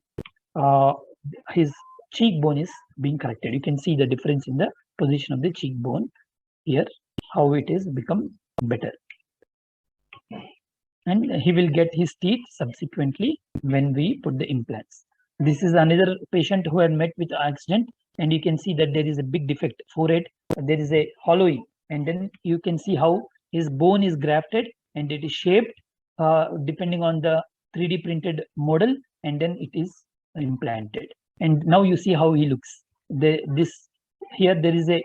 His cheekbone is being corrected. You can see the difference in the position of the cheekbone here, how it is become better. And he will get his teeth subsequently when we put the implants. This is another patient who had met with accident, and you can see that there is a big defect, forehead, there is a hollowing, and then you can see how his bone is grafted and it is shaped depending on the 3D printed model, and then it is implanted. And now you see how he looks. Here there is a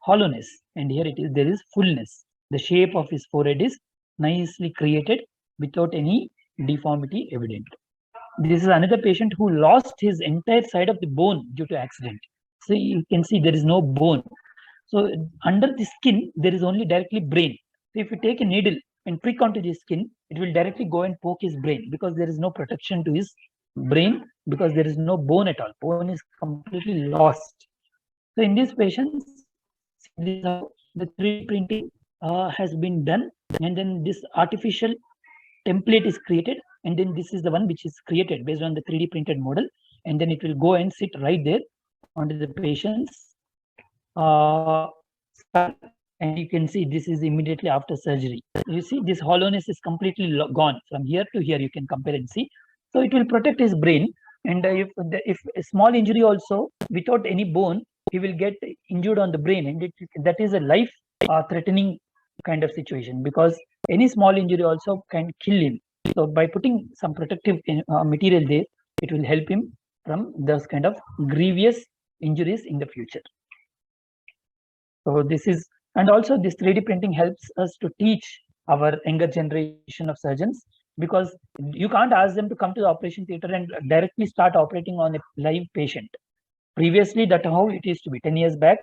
hollowness, and here there is fullness. The shape of his forehead is nicely created without any deformity evident. This is another patient who lost his entire side of the bone due to accident. So you can see there is no bone. So under the skin, there is only directly brain. So if you take a needle and prick onto the skin, it will directly go and poke his brain, because there is no protection to his brain, because there is no bone at all. Bone is completely lost. So in these patients, this is how the 3D printing has been done, and then this artificial template is created, and then this is the one which is created based on the 3D printed model, and then it will go and sit right there onto the patient's skull. And you can see this is immediately after surgery. You see this hollowness is completely gone. From here to here, you can compare and see. So it will protect his brain. And if a small injury also without any bone, he will get injured on the brain, and that is a life-threatening kind of situation, because any small injury also can kill him. So by putting some protective material there, it will help him from those kind of grievous injuries in the future. So this is, and also this 3D printing helps us to teach our younger generation of surgeons, because you can't ask them to come to the operation theater and directly start operating on a live patient. Previously, that's how it used to be. 10 years back,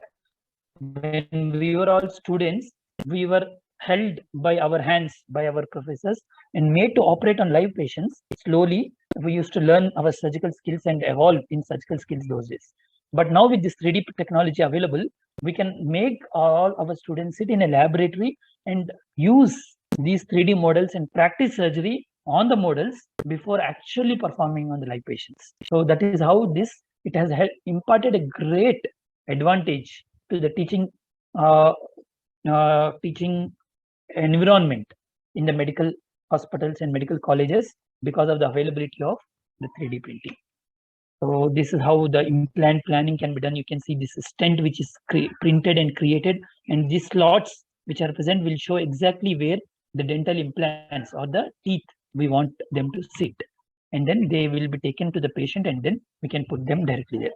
when we were all students, we were held by our hands by our professors and made to operate on live patients. Slowly, we used to learn our surgical skills and evolve in surgical skills those days. But now with this 3D technology available, we can make all our students sit in a laboratory and use these 3D models and practice surgery on the models before actually performing on the live patients. So that is how it has imparted a great advantage to the teaching environment in the medical hospitals and medical colleges because of the availability of the 3D printing. So this is how the implant planning can be done. You can see this stent which is printed and created, and these slots which are present will show exactly where the dental implants or the teeth we want them to sit. And then they will be taken to the patient, and then we can put them directly there.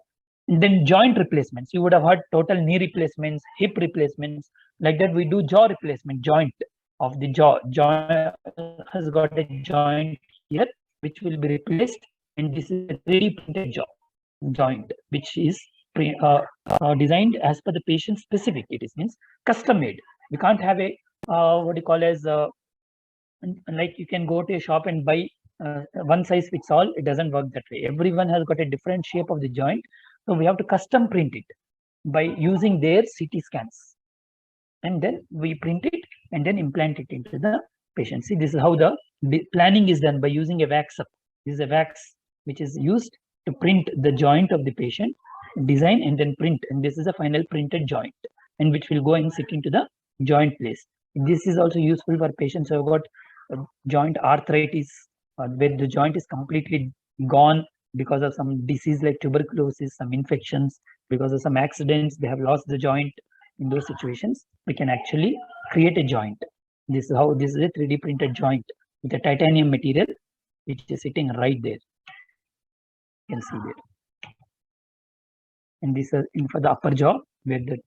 And then joint replacements. You would have heard total knee replacements, hip replacements. Like that, we do jaw replacement, joint of the jaw. Jaw has got a joint here, which will be replaced. And this is a 3D printed joint, which is designed as per the patient specific. It means custom made. We can't have a what you call as like you can go to a shop and buy one size fits all. It doesn't work that way. Everyone has got a different shape of the joint, so we have to custom print it by using their CT scans, and then we print it and then implant it into the patient. See, this is how the planning is done by using a wax up. This is a wax which is used to print the joint of the patient, design and then print, and this is a final printed joint, and which will go and sit into the joint place. This is also useful for patients who have got joint arthritis, where the joint is completely gone because of some disease like tuberculosis, some infections, because of some accidents, they have lost the joint. In those situations, we can actually create a joint. This is how this is a 3D printed joint with a titanium material, which is sitting right there. You can see there. And this is for the upper jaw, where the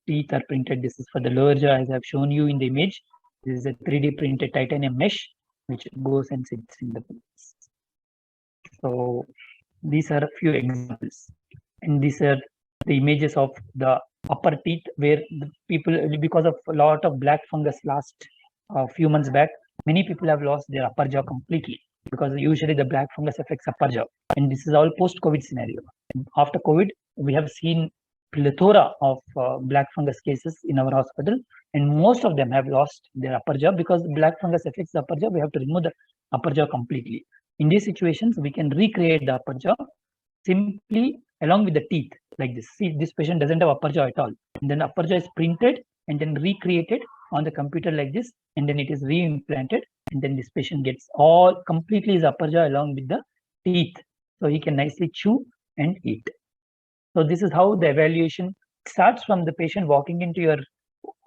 teeth are printed. This is for the lower jaw, as I've shown you in the image. This is a 3D printed titanium mesh, which goes and sits in the place. So these are a few examples, and these are the images of the upper teeth, where the people, because of a lot of black fungus last few months back, many people have lost their upper jaw completely, because usually the black fungus affects upper jaw, and this is all post-COVID scenario. After COVID, we have seen plethora of black fungus cases in our hospital, and most of them have lost their upper jaw because the black fungus affects the upper jaw. We have to remove the upper jaw completely. In these situations, we can recreate the upper jaw simply along with the teeth like this. See, this patient doesn't have upper jaw at all, and then upper jaw is printed and then recreated on the computer like this, and then it is re-implanted, and then this patient gets all completely his upper jaw along with the teeth, so he can nicely chew and eat. So this is how the evaluation starts, from the patient walking into your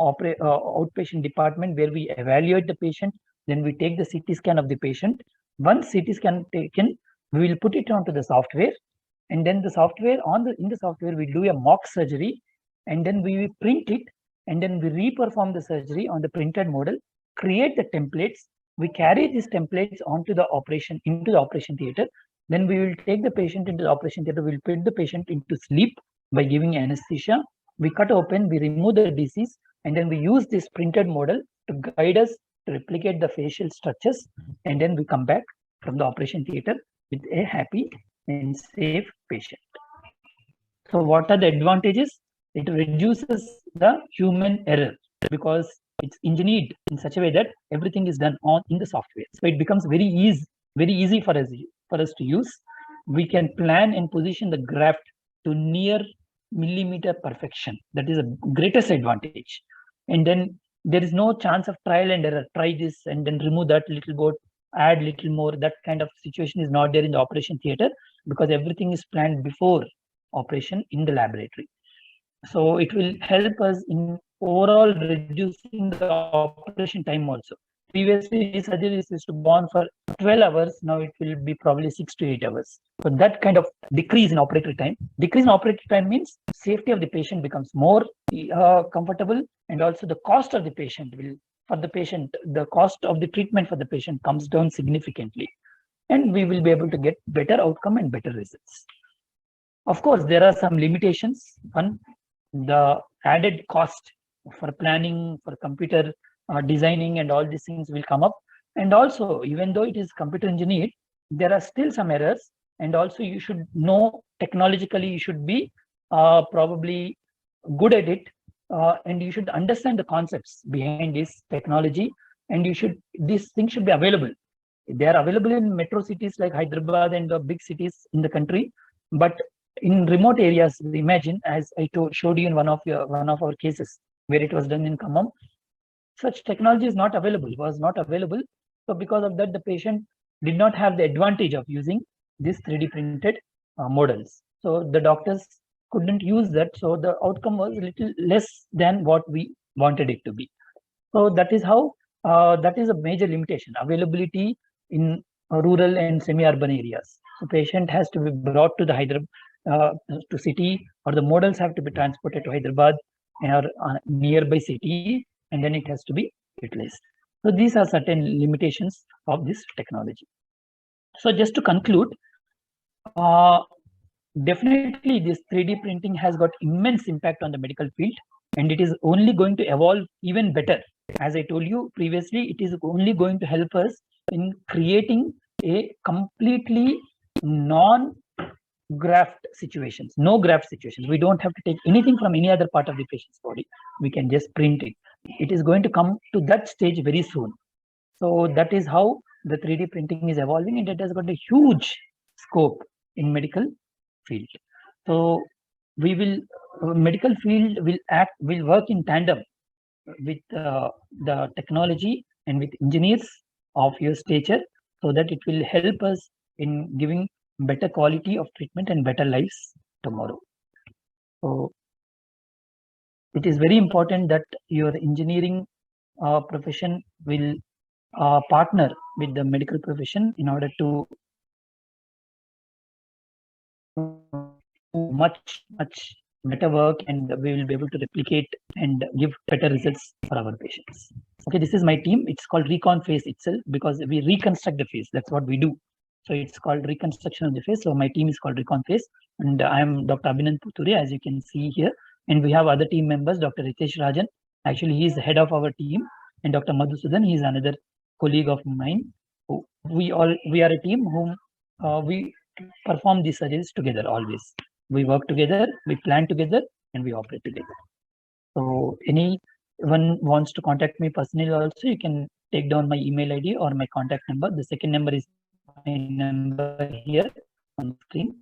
outpatient department, where we evaluate the patient. Then we take the CT scan of the patient. Once CT scan taken, we will put it onto the software, and then the software in the software we do a mock surgery, and then we print it, and then we re-perform the surgery on the printed model, create the templates. We carry these templates into the operation theater. Then we will take the patient into the operation theater. We'll put the patient into sleep by giving anesthesia. We cut open, we remove the disease, and then we use this printed model to guide us to replicate the facial structures, and then we come back from the operation theater with a happy and safe patient. So what are the advantages? It reduces the human error, because it's engineered in such a way that everything is done in the software. So it becomes very easy for us to use. we can plan and position the graft to near millimeter perfection. That is a greatest advantage. And then there is no chance of trial and error. Try this and then remove that little bit, add little more. That kind of situation is not there in the operation theater because everything is planned before operation in the laboratory. So it will help us in overall reducing the operation time also. Previously, these surgeries used to go on for 12 hours. Now it will be probably 6 to 8 hours. So that kind of decrease in operating time. Decrease in operating time means safety of the patient becomes more comfortable, and also the cost of the patient will, for the patient, the cost of the treatment for the patient comes down significantly, and we will be able to get better outcome and better results. Of course, there are some limitations. One, the added cost for planning, for computer designing, and all these things will come up. And also, even though it is computer engineered, there are still some errors. And also, you should know technologically, you should be probably good at it, and you should understand the concepts behind this technology. And these things should be available. They are available in metro cities like Hyderabad and the big cities in the country, but in remote areas, imagine, as I showed you in one of our cases where it was done in Khammam, such technology is not available, was not available. So because of that, the patient did not have the advantage of using these 3D printed models. So the doctors couldn't use that. So the outcome was a little less than what we wanted it to be. So that is how, that is a major limitation, availability in rural and semi-urban areas. So patient has to be brought to the Hyderabad, to city, or the models have to be transported to Hyderabad or nearby city, and then it has to be utilized. So these are certain limitations of this technology. So just to conclude, definitely this 3D printing has got immense impact on the medical field, and it is only going to evolve even better. As I told you previously, it is only going to help us in creating a completely non-graft situations, no graft situations. We don't have to take anything from any other part of the patient's body. We can just print it. It is going to come to that stage very soon. So that is how the 3D printing is evolving, and it has got a huge scope in medical field. So we will, medical field will work in tandem with the technology and with engineers of your stature, so that it will help us in giving better quality of treatment and better lives tomorrow. So it is very important that your engineering profession will partner with the medical profession in order to much better work, and we will be able to replicate and give better results for our patients. Okay, this is my team. It's called Recon Face itself because we reconstruct the face. That's what we do. So it's called reconstruction of the face. So my team is called Recon Face, and I am Dr. Abhinand Puturi, as you can see here. And we have other team members, Dr. Ritesh Rajan. Actually, he is the head of our team, and Dr. Madhusudan, he is another colleague of mine. We are a team whom we perform these surgeries together always. We work together, we plan together, and we operate together. So anyone wants to contact me personally also, you can take down my email ID or my contact number. The second number is my number here on the screen.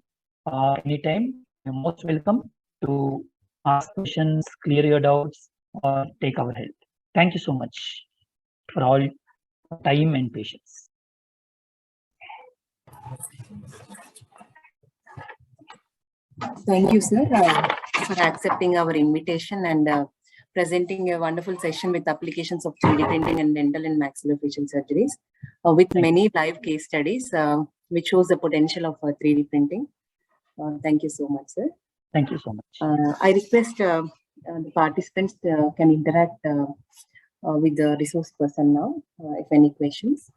Anytime, you're most welcome to ask questions, clear your doubts, or take our help. Thank you so much for all time and patience. Thank you, sir, for accepting our invitation and presenting a wonderful session with applications of 3D printing in dental and maxillofacial surgeries with many live case studies, which shows the potential of 3D printing. Thank you so much, sir. Thank you so much. I request the participants can interact with the resource person now, if any questions.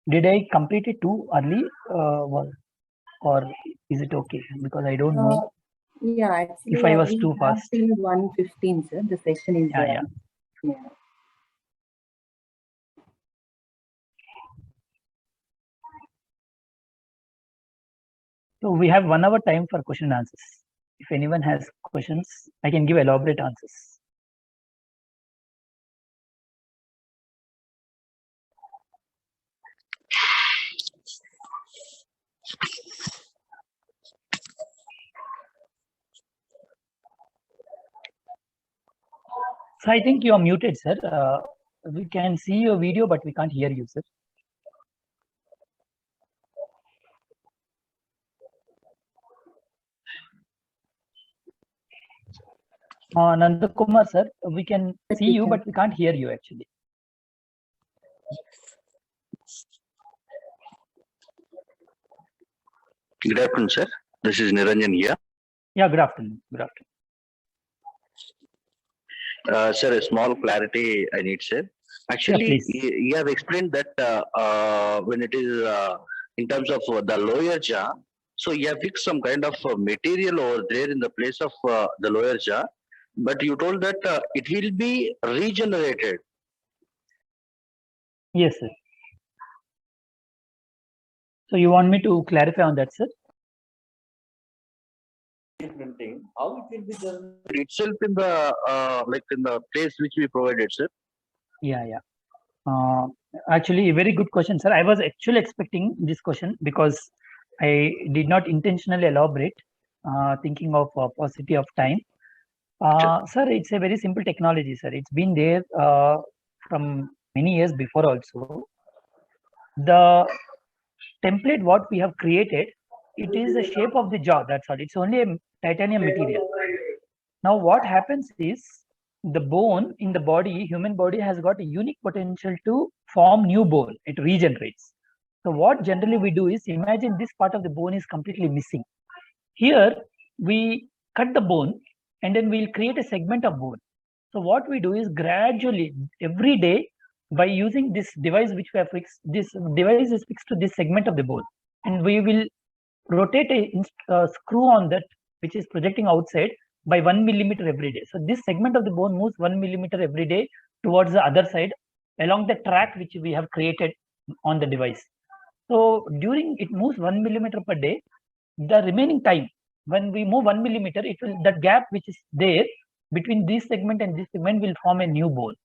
Did I complete it too early? or is it okay? Because I don't know Yeah, actually, if I was we too have fast. till 1:15, sir. The session is Yeah, yeah. yeah. So we have 1 hour time for question and answers. If anyone has questions, I can give elaborate answers. So I think you are muted, sir. We can see your video, but we can't hear you, sir. Nandakumar, sir, we can see you, but we can't hear you actually. Good afternoon, sir. This is Niranjan here. Yeah, good afternoon. Good afternoon. Sir, a small clarity I need, sir. Actually, please. you have explained that when it is in terms of the lower jaw, so you have fixed some kind of material over there in the place of the lower jaw, but you told that it will be regenerated. Yes, sir. So you want me to clarify on that, sir? Printing, how it will be done itself in the like in the place which we provided, sir? Yeah, yeah. Actually, a very good question, sir. I was actually expecting this question because I did not intentionally elaborate, thinking of paucity of time. Sir, it's a very simple technology, sir. It's been there from many years before also. The template what we have created, it is the shape of the jaw, that's all. It's only a titanium material. Now what happens is, the bone in the body, human body, has got a unique potential to form new bone. It regenerates. So what generally we do is, imagine this part of the bone is completely missing. Here we cut the bone and then we'll create a segment of bone. So what we do is, gradually every day, by using this device which we have fixed, this device is fixed to this segment of the bone, and we will rotate a screw on that which is projecting outside by 1 millimeter every day. So this segment of the bone moves 1 millimeter every day towards the other side along the track which we have created on the device. So during it moves 1 millimeter per day, the remaining time when we move 1 millimeter, it will, that gap which is there between this segment and this segment will form a new bone.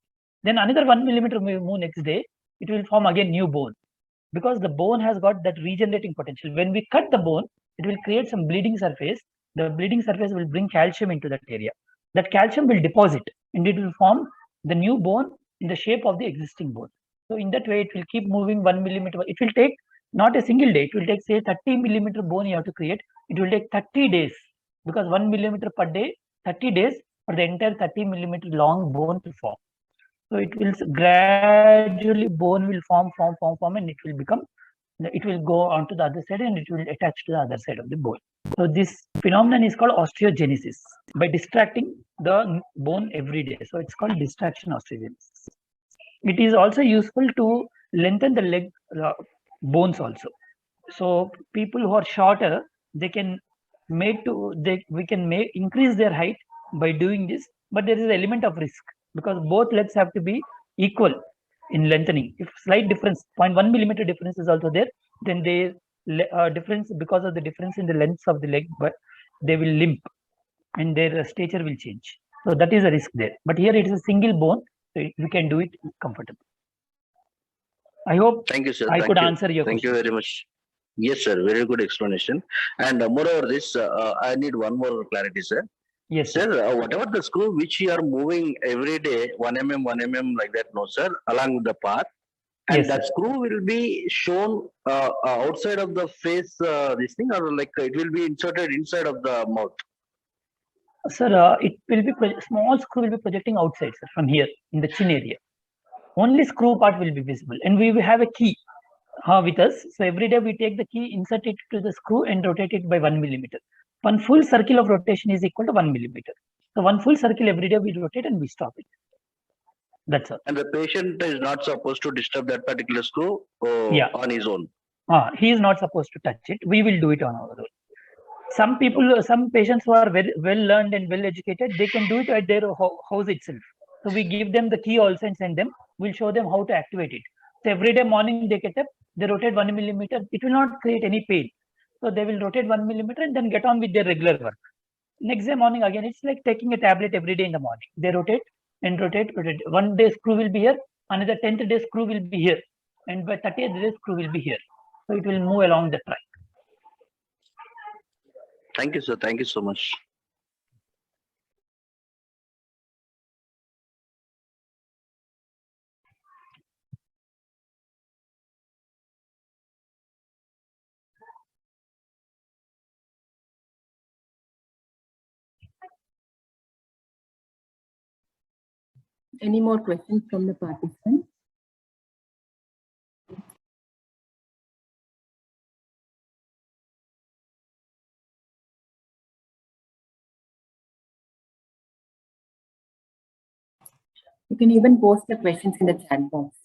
Then another 1 millimeter we move next day, it will form again new bone, because the bone has got that regenerating potential. When we cut the bone, it will create some bleeding surface. The bleeding surface will bring calcium into that area. That calcium will deposit and it will form the new bone in the shape of the existing bone. So in that way, it will keep moving 1 millimeter. It will take not a single day. It will take, say, 30 millimeter bone you have to create. It will take 30 days, because 1 millimeter per day, 30 days for the entire 30 millimeter long bone to form. So it will gradually, bone will form, and it will become, it will go onto the other side and it will attach to the other side of the bone. So this phenomenon is called osteogenesis, by distracting the bone every day. So it's called distraction osteogenesis. It is also useful to lengthen the leg bones also. So people who are shorter, they can we can increase their height by doing this, but there is an element of risk, because both legs have to be equal in lengthening. If slight difference, 0.1 millimeter difference is also there, then they difference, because of the difference in the lengths of the leg, but they will limp and their stature will change. So that is a risk there. But here it is a single bone, so we can do it comfortably. I hope Thank you, sir. I could answer your question. Thank you very much. Yes, sir. Very good explanation. And moreover, this I need one more clarity, sir. Yes, sir. Whatever the screw which you are moving every day, 1 mm, 1 mm like that, no, sir, along with the path, and yes, that sir. screw will be shown outside of the face, this thing, or like it will be inserted inside of the mouth. Sir, it will be small screw will be projecting outside, sir, from here in the chin area. Only screw part will be visible, and we will have a key with us. So every day we take the key, insert it to the screw, and rotate it by 1 millimeter. One full circle of rotation is equal to 1 millimeter. So one full circle every day we rotate and we stop it. That's all. And the patient is not supposed to disturb that particular screw on his own. He is not supposed to touch it. We will do it on our own. Some people, some patients who are very well learned and well educated, they can do it at their house itself. So we give them the key also and send them. We'll show them how to activate it. So every day morning they get up, they rotate 1 millimeter. It will not create any pain. So they will rotate 1 millimeter and then get on with their regular work. Next day morning again, it's like taking a tablet every day in the morning. They rotate and rotate. One day screw will be here, another 10th day screw will be here, and by 30th day screw will be here. So it will move along the track. Thank you, sir. Thank you so much. Any more questions from the participants? You can even post the questions in the chat box.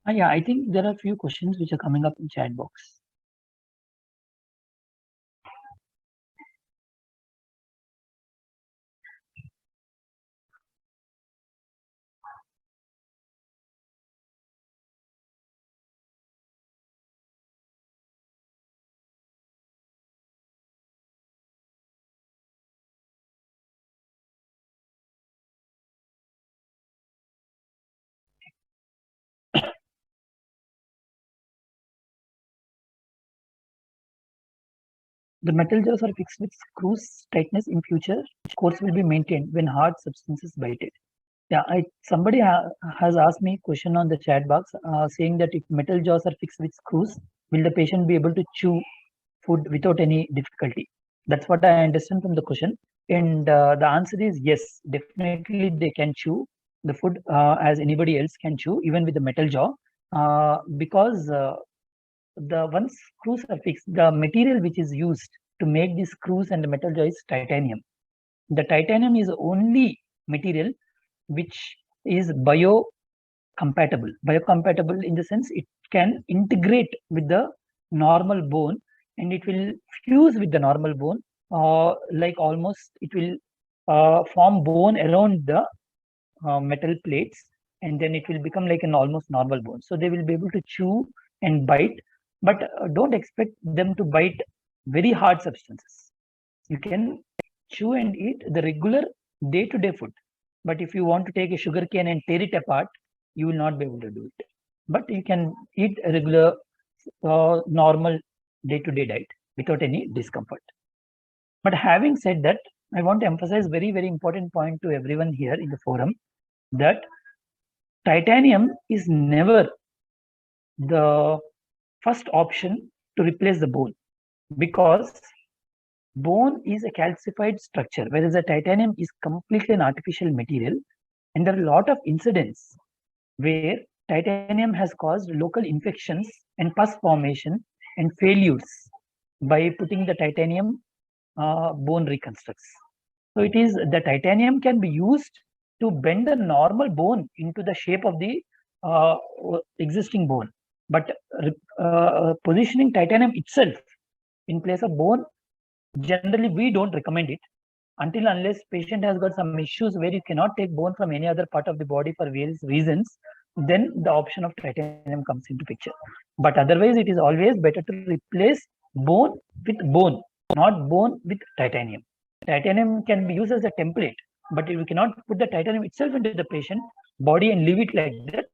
Yeah, I think there are a few questions which are coming up in chat box. The metal jaws are fixed with screws tightness in future. Course will be maintained when hard substances bite it. Yeah, somebody has asked me a question on the chat box saying that if metal jaws are fixed with screws, will the patient be able to chew food without any difficulty? That's what I understand from the question. And the answer is yes, definitely they can chew the food as anybody else can chew, even with the metal jaw, because the once screws are fixed, the material which is used to make these screws and the metal jaw is titanium. The titanium is the only material which is biocompatible. Biocompatible in the sense it can integrate with the normal bone and it will fuse with the normal bone, like almost it will form bone around the metal plates, and then it will become like an almost normal bone. So they will be able to chew and bite, but don't expect them to bite very hard substances. You can chew and eat the regular day-to-day food. But if you want to take a sugar cane and tear it apart, you will not be able to do it. But you can eat a regular, normal day-to-day diet without any discomfort. But having said that, I want to emphasize very, very important point to everyone here in the forum that titanium is never the first option to replace the bone, because bone is a calcified structure, whereas the titanium is completely an artificial material. And there are a lot of incidents where titanium has caused local infections and pus formation and failures by putting the titanium bone reconstructs. So it is the titanium can be used to bend the normal bone into the shape of the existing bone. But positioning titanium itself in place of bone, generally we don't recommend it until unless patient has got some issues where you cannot take bone from any other part of the body for various reasons, then the option of titanium comes into picture. But otherwise, it is always better to replace bone with bone, not bone with titanium. Titanium can be used as a template, but we cannot put the titanium itself into the patient body and leave it like that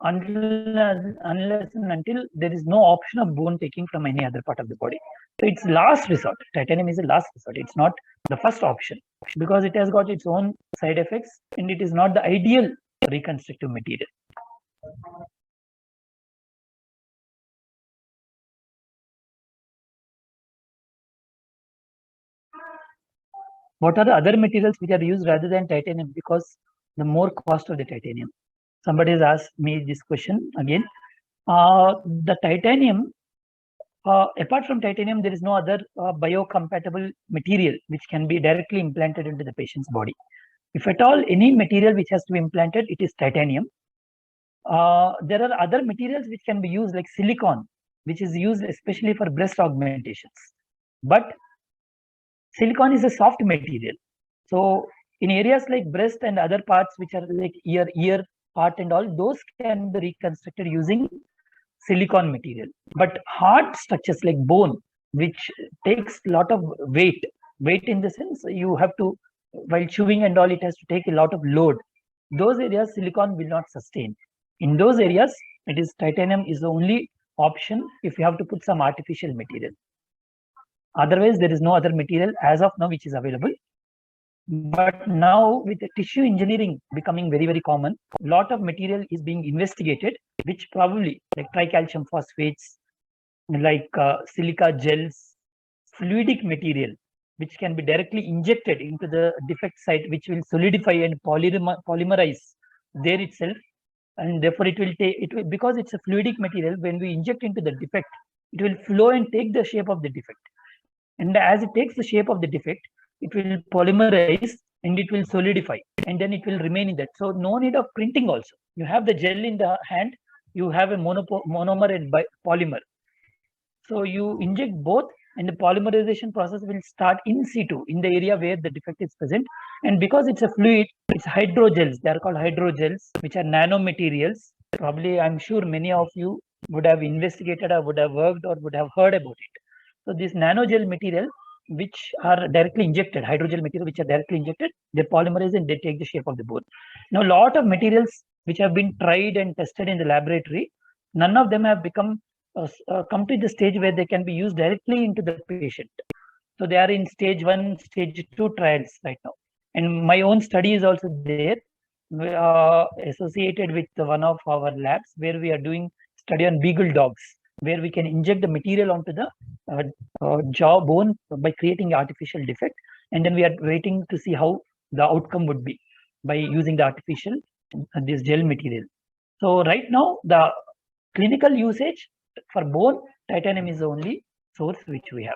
unless and until there is no option of bone taking from any other part of the body. So it's last resort. Titanium is a last resort. It's not the first option because it has got its own side effects and it is not the ideal reconstructive material. What are the other materials which are used rather than titanium? Because the more cost of the titanium. Somebody has asked me this question again. The titanium, apart from titanium, there is no other biocompatible material which can be directly implanted into the patient's body. If at all any material which has to be implanted, it is titanium. there are other materials which can be used, like silicon, which is used especially for breast augmentations. But silicon is a soft material. So in areas like breast and other parts which are like ear part and all, those can be reconstructed using silicon material. But hard structures like bone, which takes a lot of weight in the sense you have to, while chewing and all, it has to take a lot of load. Those areas silicon will not sustain. In those areas, it is titanium is the only option if you have to put some artificial material. Otherwise, there is no other material as of now which is available. But now with the tissue engineering becoming very, very common, a lot of material is being investigated, which probably like tricalcium phosphates, like silica gels, fluidic material, which can be directly injected into the defect site, which will solidify and polymerize there itself. And therefore it will take, because it's a fluidic material, when we inject into the defect, it will flow and take the shape of the defect. And as it takes the shape of the defect, it will polymerize and it will solidify, and then it will remain in that. So no need of printing also. You have the gel in the hand, you have a monomer and polymer. So you inject both, and the polymerization process will start in situ, in the area where the defect is present. And because it's a fluid, it's hydrogels. They are called hydrogels, which are nanomaterials. Probably, I'm sure many of you would have investigated or would have worked or would have heard about it. So this nanogel material, which are directly injected, hydrogel material, which are directly injected, they polymerize and they take the shape of the bone. Now, a lot of materials which have been tried and tested in the laboratory, none of them have become come to the stage where they can be used directly into the patient. So they are in stage 1, stage 2 trials right now. And my own study is also there, associated with one of our labs, where we are doing study on beagle dogs, where we can inject the material onto the jaw bone by creating artificial defect. And then we are waiting to see how the outcome would be by using the artificial, this gel material. So right now, the clinical usage for bone, titanium is the only source which we have.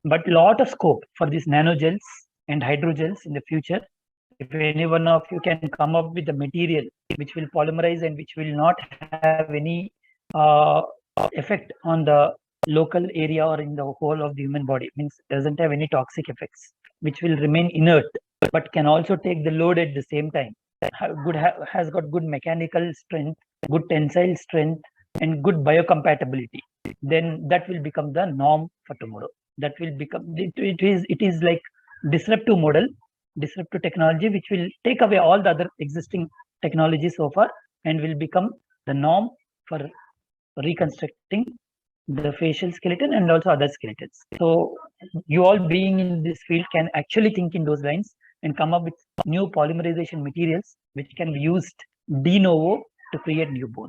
But lot of scope for these nanogels and hydrogels in the future. If any one of you can come up with a material which will polymerize and which will not have any effect on the local area or in the whole of the human body, means doesn't have any toxic effects, which will remain inert, but can also take the load at the same time, has got good mechanical strength, good tensile strength, and good biocompatibility, then that will become the norm for tomorrow. That will become, it is like disruptive model, disruptive technology, which will take away all the other existing technologies so far and will become the norm for reconstructing the facial skeleton and also other skeletons. So you all being in this field can actually think in those lines and come up with new polymerization materials which can be used de novo to create new bone.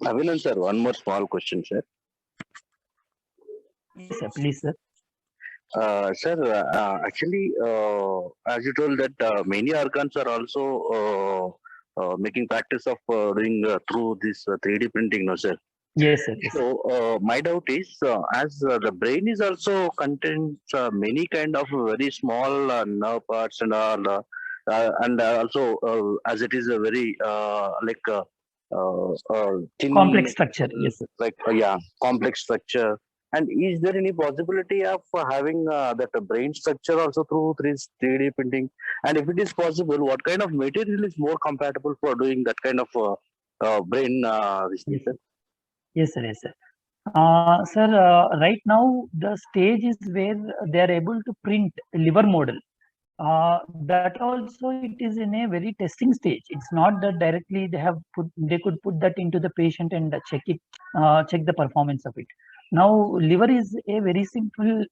Abhinand sir, one more small question, sir. Yes, sir, please, sir. Sir, actually, as you told that many organs are also making practice of doing through this 3D printing, no, sir? Yes, sir. Yes. So my doubt is, as the brain is also contains many kind of very small nerve parts and all, and also as it is a very thin, Complex structure, yes, sir. like yeah, complex structure. And is there any possibility of having that brain structure also through 3D printing? And if it is possible, what kind of material is more compatible for doing that kind of brain? Yes, sir. Yes, sir. Yes, sir. Sir, right now the stage is where they are able to print a liver model. That also it is in a very testing stage. It's not that directly they could put that into the patient and check the performance of it. Now liver is a very simple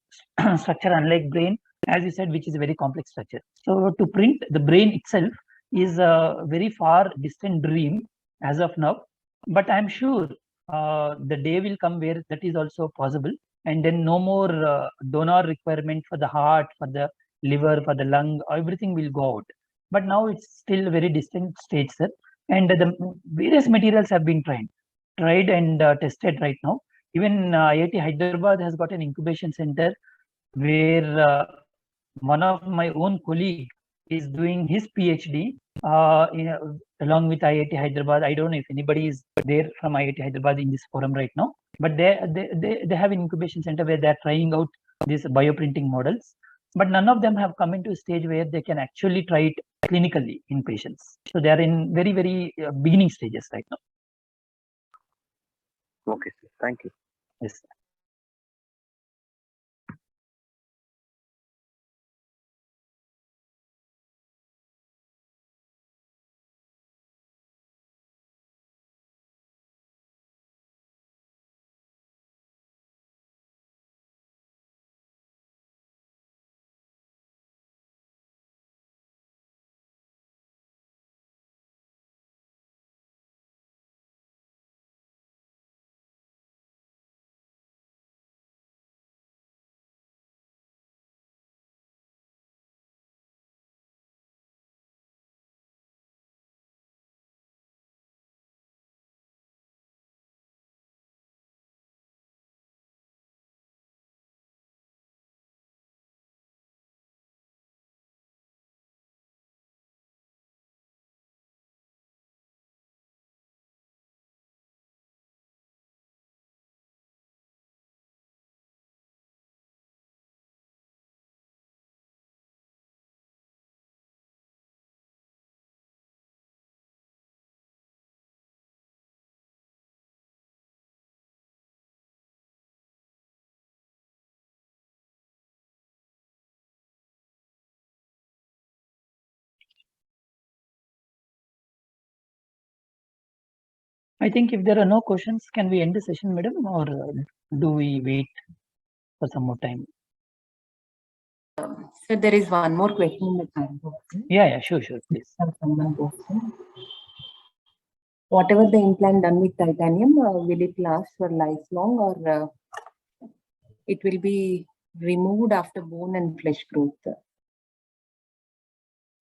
structure, unlike brain, as you said, which is a very complex structure. So to print the brain itself is a very far distant dream as of now, but I'm sure the day will come where that is also possible, and then no more donor requirement for the heart, for the liver, for the lung, everything will go out. But now it's still a very distant stage, sir. And the various materials have been tried and tested right now. Even IIT Hyderabad has got an incubation center where one of my own colleague is doing his PhD along with IIT Hyderabad. I don't know if anybody is there from IIT Hyderabad in this forum right now, but they have an incubation center where they're trying out these bioprinting models, but none of them have come into a stage where they can actually try it clinically in patients. So they are in very, very beginning stages right now. Okay, sir. Thank you. Yes. I think if there are no questions, can we end the session, madam, or do we wait for some more time? So there is one more question in the chat box. Yeah, sure, please. Someone posted. Whatever the implant done with titanium, will it last for lifelong, or it will be removed after bone and flesh growth?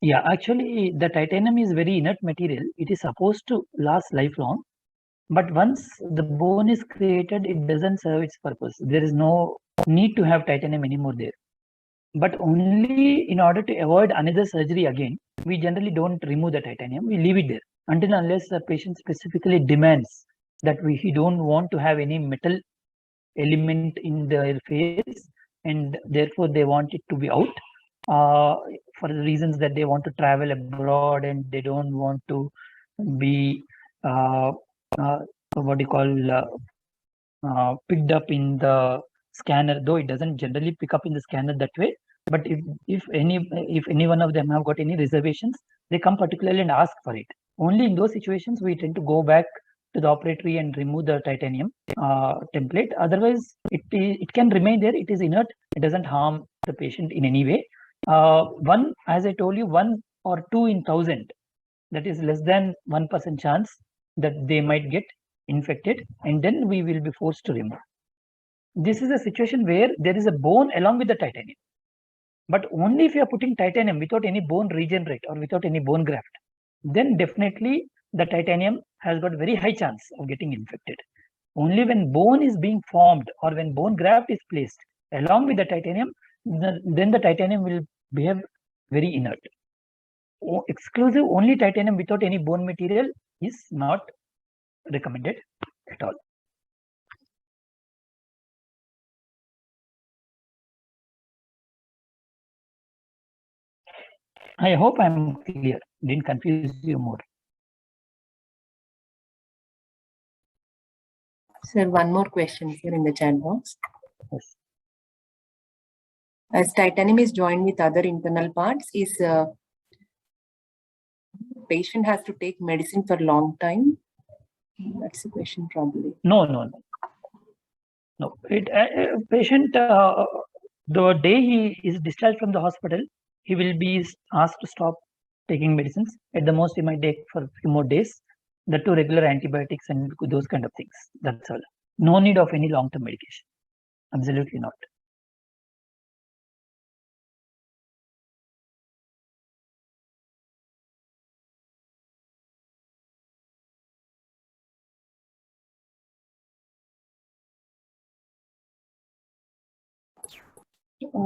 Yeah, actually, the titanium is very inert material. It is supposed to last lifelong, but once the bone is created, it doesn't serve its purpose. There is no need to have titanium anymore there. But only in order to avoid another surgery again, we generally don't remove the titanium. We leave it there until unless the patient specifically demands that he don't want to have any metal element in their face, and therefore they want it to be out for the reasons that they want to travel abroad and they don't want to be what do you call picked up in the scanner, though it doesn't generally pick up in the scanner that way. But if any one of them have got any reservations, they come particularly and ask for it. Only in those situations we tend to go back to the operatory and remove the titanium template. Otherwise, it can remain there. It is inert. It doesn't harm the patient in any way. As I told you, 1 or 2 in 1,000, that is less than 1% chance that they might get infected, and then we will be forced to remove. This is a situation where there is a bone along with the titanium, but only if you are putting titanium without any bone regenerate or without any bone graft, then definitely the titanium has got very high chance of getting infected. Only when bone is being formed or when bone graft is placed along with the titanium, then the titanium will behave very inert. Exclusive only titanium without any bone material is not recommended at all. I hope I'm clear, didn't confuse you more. Sir, one more question here in the chat box. Yes. As titanium is joined with other internal parts, is patient has to take medicine for a long time? That's the question probably. No. Patient, the day he is discharged from the hospital, he will be asked to stop taking medicines. At the most, he might take for a few more days. The 2 regular antibiotics and those kind of things. That's all. No need of any long-term medication. Absolutely not.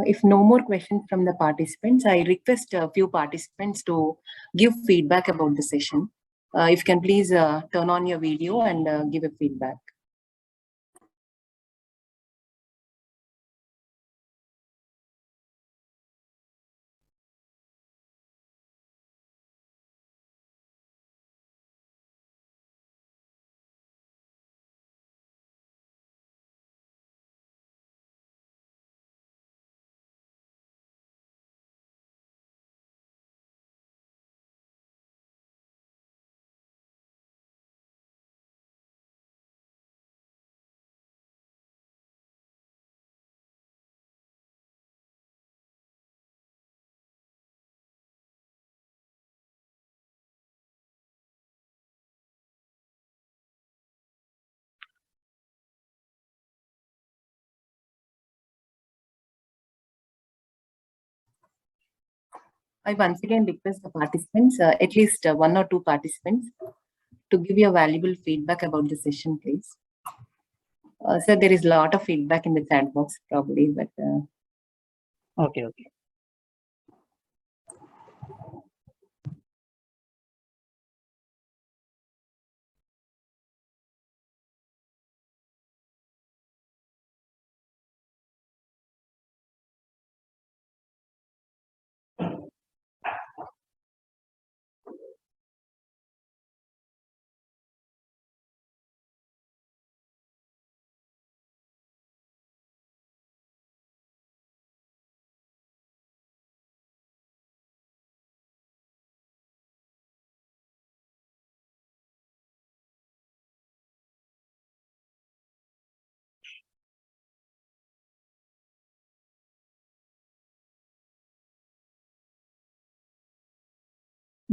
If no more questions from the participants, I request a few participants to give feedback about the session. If you can please turn on your video and give a feedback. I once again request the participants, at least 1 or 2 participants, to give your valuable feedback about the session, please. Sir, there is a lot of feedback in the chat box probably, but Okay.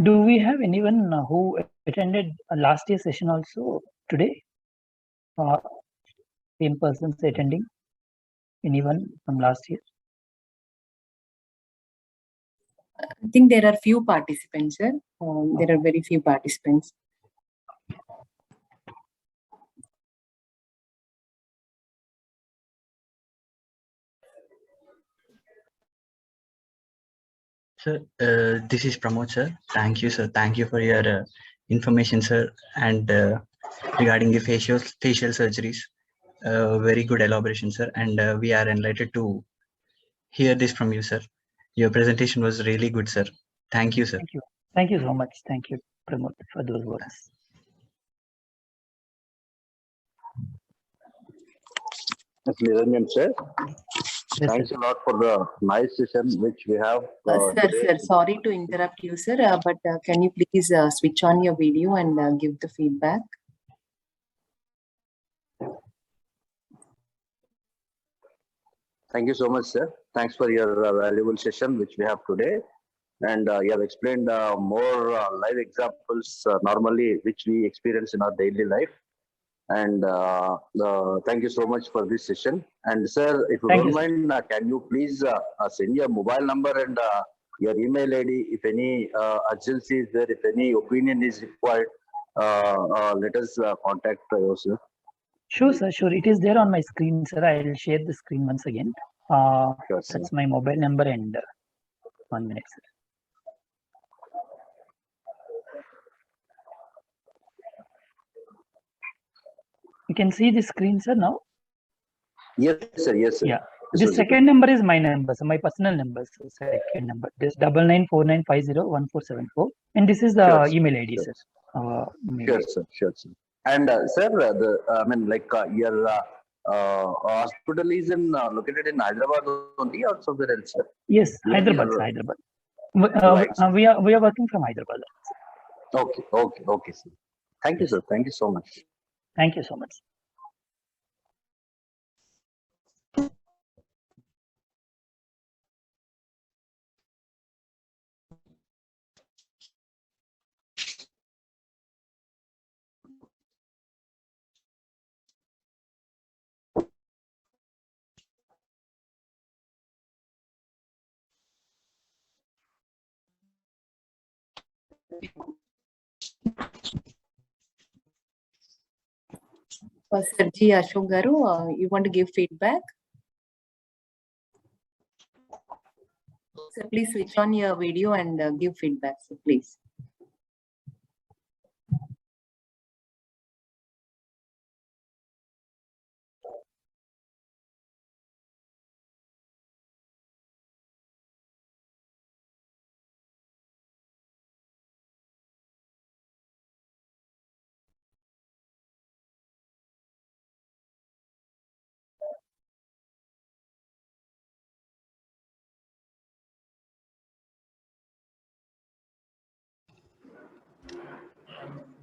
Do we have anyone who attended last year's session also today? Same persons attending? Anyone from last year? I think there are few participants, sir. There are very few participants. Sir, this is Pramod, sir. Thank you, sir. Thank you for your information, sir. And regarding the facial surgeries, very good elaboration, sir. And we are enlightened to hear this from you, sir. Your presentation was really good, sir. Thank you, sir. Thank you. Thank you so much. Thank you, Pramod, for those words. Niranjan sir, Yes, thanks sir. a lot for the nice session which we have. Sir, sorry to interrupt you, sir, but can you please switch on your video and give the feedback? Thank you so much, sir. Thanks for your valuable session which we have today. And you have explained more live examples normally which we experience in our daily life. And thank you so much for this session. And sir, if you Thank don't you, sir. mind, can you please send your mobile number and your email ID if any urgency is there, if any opinion is required, let us contact you, sir. Sure, sir. Sure. It is there on my screen, sir. I will share the screen once again. Sure, sir. That's my mobile number and 1 minute, sir. You can see the screen, sir, now? Yes, sir. Yes, sir. Yeah. This The was second number is my number, so my personal number, so second number. This 9949501474. And this is the Sure, sir. email ID, Sure. sir. Email Sure, ID. sir. Sure, sir. And sir, I mean, like your hospital is located in Hyderabad only or somewhere else, sir? Yes, Yeah, Hyderabad, yeah. sir, Hyderabad. Right, sir. We are working from Hyderabad. Okay, okay, okay, sir. Thank you, Yes. sir. Thank you so much. Thank you so much. Sir G. Ashok Garu, you want to give feedback? So please switch on your video and give feedback, so please.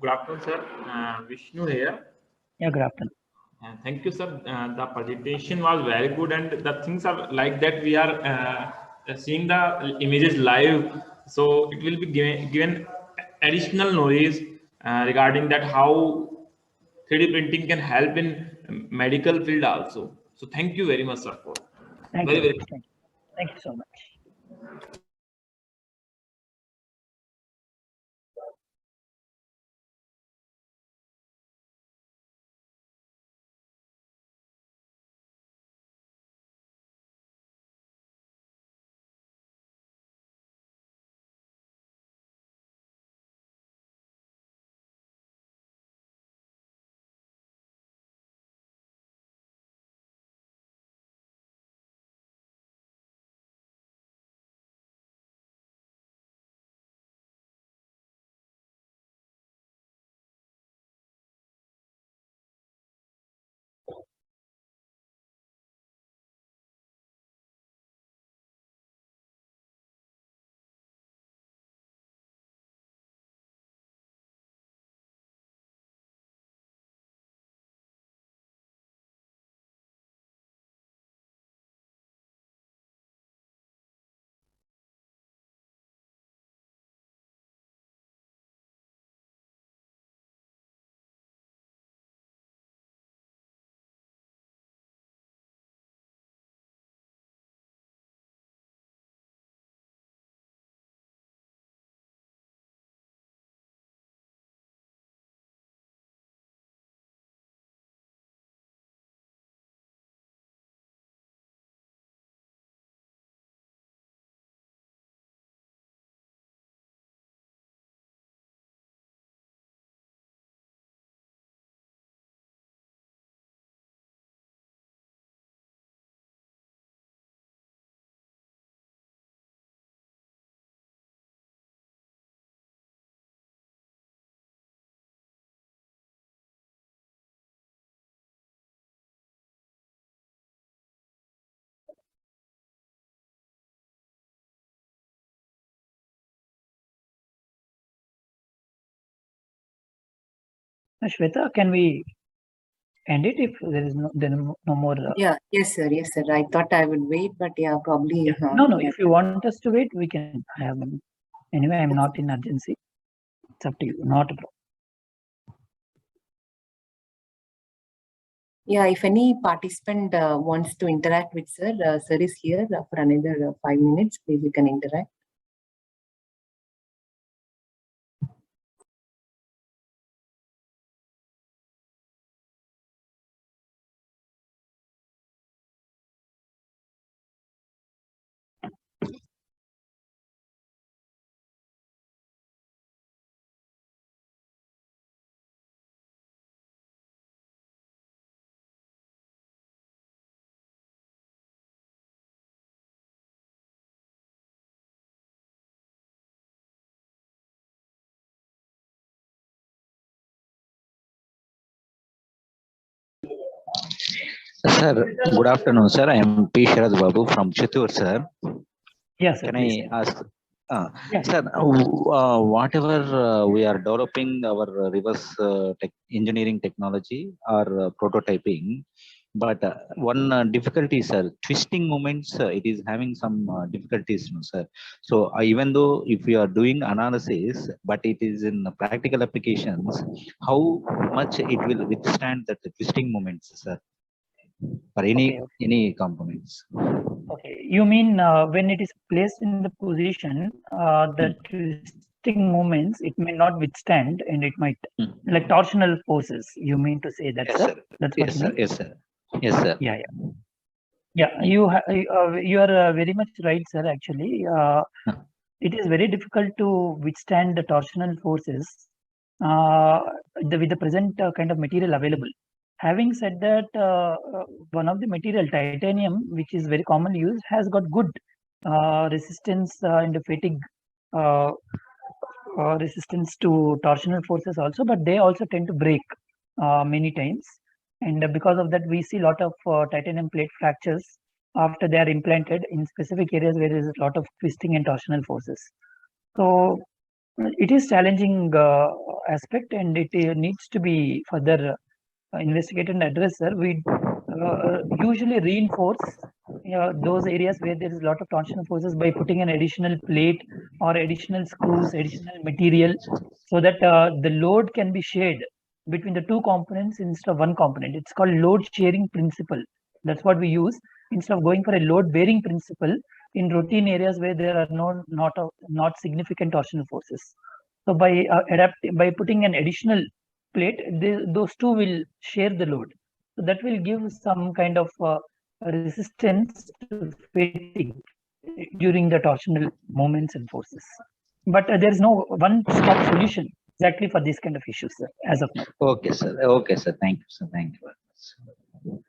Good afternoon, sir. Vishnu here. Yeah, good afternoon. Thank you, sir. The presentation was very good, and the things are like that. We are seeing the images live, so it will be given additional knowledge regarding that how 3D printing can help in medical field also. So thank you very much, sir. For Thank very you. very. Thank you so much. Shweta, can we end it if there is no more? Yeah, yes, sir. Yes, sir. I thought I would wait, but yeah, probably. Yeah. No. If you want us to wait, we can have. Anyway, I'm not in urgency. It's up to you. Not a problem. Yeah, if any participant wants to interact with sir, sir is here for another 5 minutes. Please, you can interact. Sir, good afternoon, sir. I am P. Sharad Babu from Chittoor, sir. Yes, sir. Can please. I ask? Yes. Sir, whatever we are developing our reverse engineering technology or prototyping, but one difficulty, sir, twisting moments, it is having some difficulties, no, sir. So even though if we are doing analysis, but it is in practical applications, how much it will withstand that twisting moments, sir, for any components? Okay, you mean when it is placed in the position, the twisting movements, it may not withstand and it might, like torsional forces, you mean to say that, Yes, sir? sir. That's what Yes, you sir. mean? Yes, sir. Yes, sir. Yeah. Yeah, you are very much right, sir. Actually, it is very difficult to withstand the torsional forces with the present kind of material available. Having said that, one of the material, titanium, which is very commonly used, has got good resistance and fatigue resistance to torsional forces also, but they also tend to break many times. And because of that, we see a lot of titanium plate fractures after they are implanted in specific areas where there is a lot of twisting and torsional forces. So it is challenging aspect, and it needs to be further investigated and addressed, sir. We usually reinforce those areas where there is a lot of torsional forces by putting an additional plate or additional screws, additional material, so that the load can be shared between the two components instead of one component. It's called load sharing principle. That's what we use instead of going for a load bearing principle in routine areas where there are not significant torsional forces. So by by putting an additional plate, those two will share the load. So that will give some kind of resistance to fatigue during the torsional moments and forces. But there is no one-stop solution exactly for this kind of issues, sir, as of now. Okay, sir. Okay, sir. Thank you, sir. Thank you very much.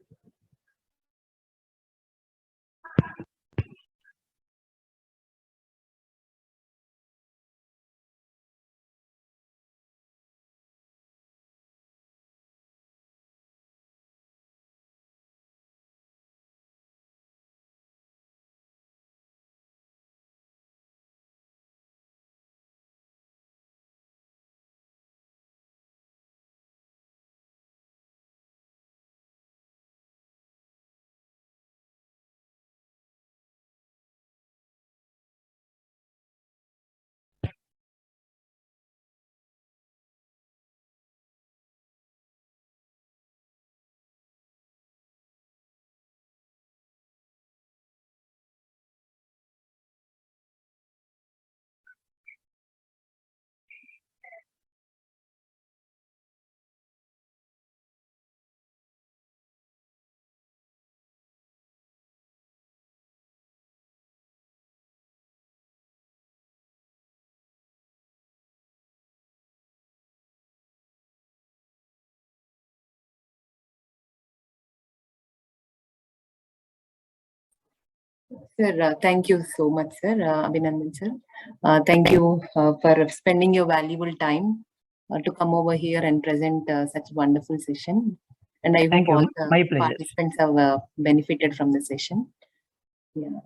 Sir, thank you so much, sir. Abhinandan, sir. Thank you for spending your valuable time to come over here and present such wonderful session. And I Thank hope all you. the My pleasure. participants have benefited from the session. Yeah.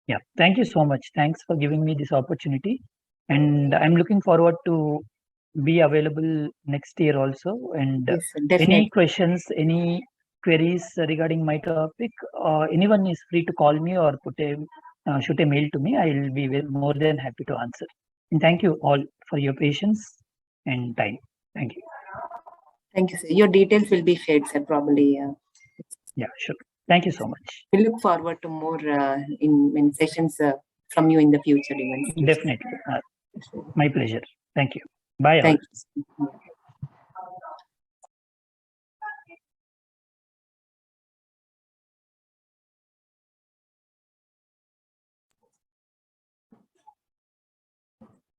Yeah, thank you so much. Thanks for giving me this opportunity. And I'm looking forward to be available next year also. And Yes, sir, any definitely. questions, any queries regarding my topic, anyone is free to call me or shoot a mail to me. I will be more than happy to answer. And thank you all for your patience and time. Thank you. Thank you, sir. Your details will be shared, sir, probably. Yeah, sure. Thank you so much. We look forward to more in sessions from you in the future events. Definitely. My pleasure. Thank you. Bye. Thank All. you.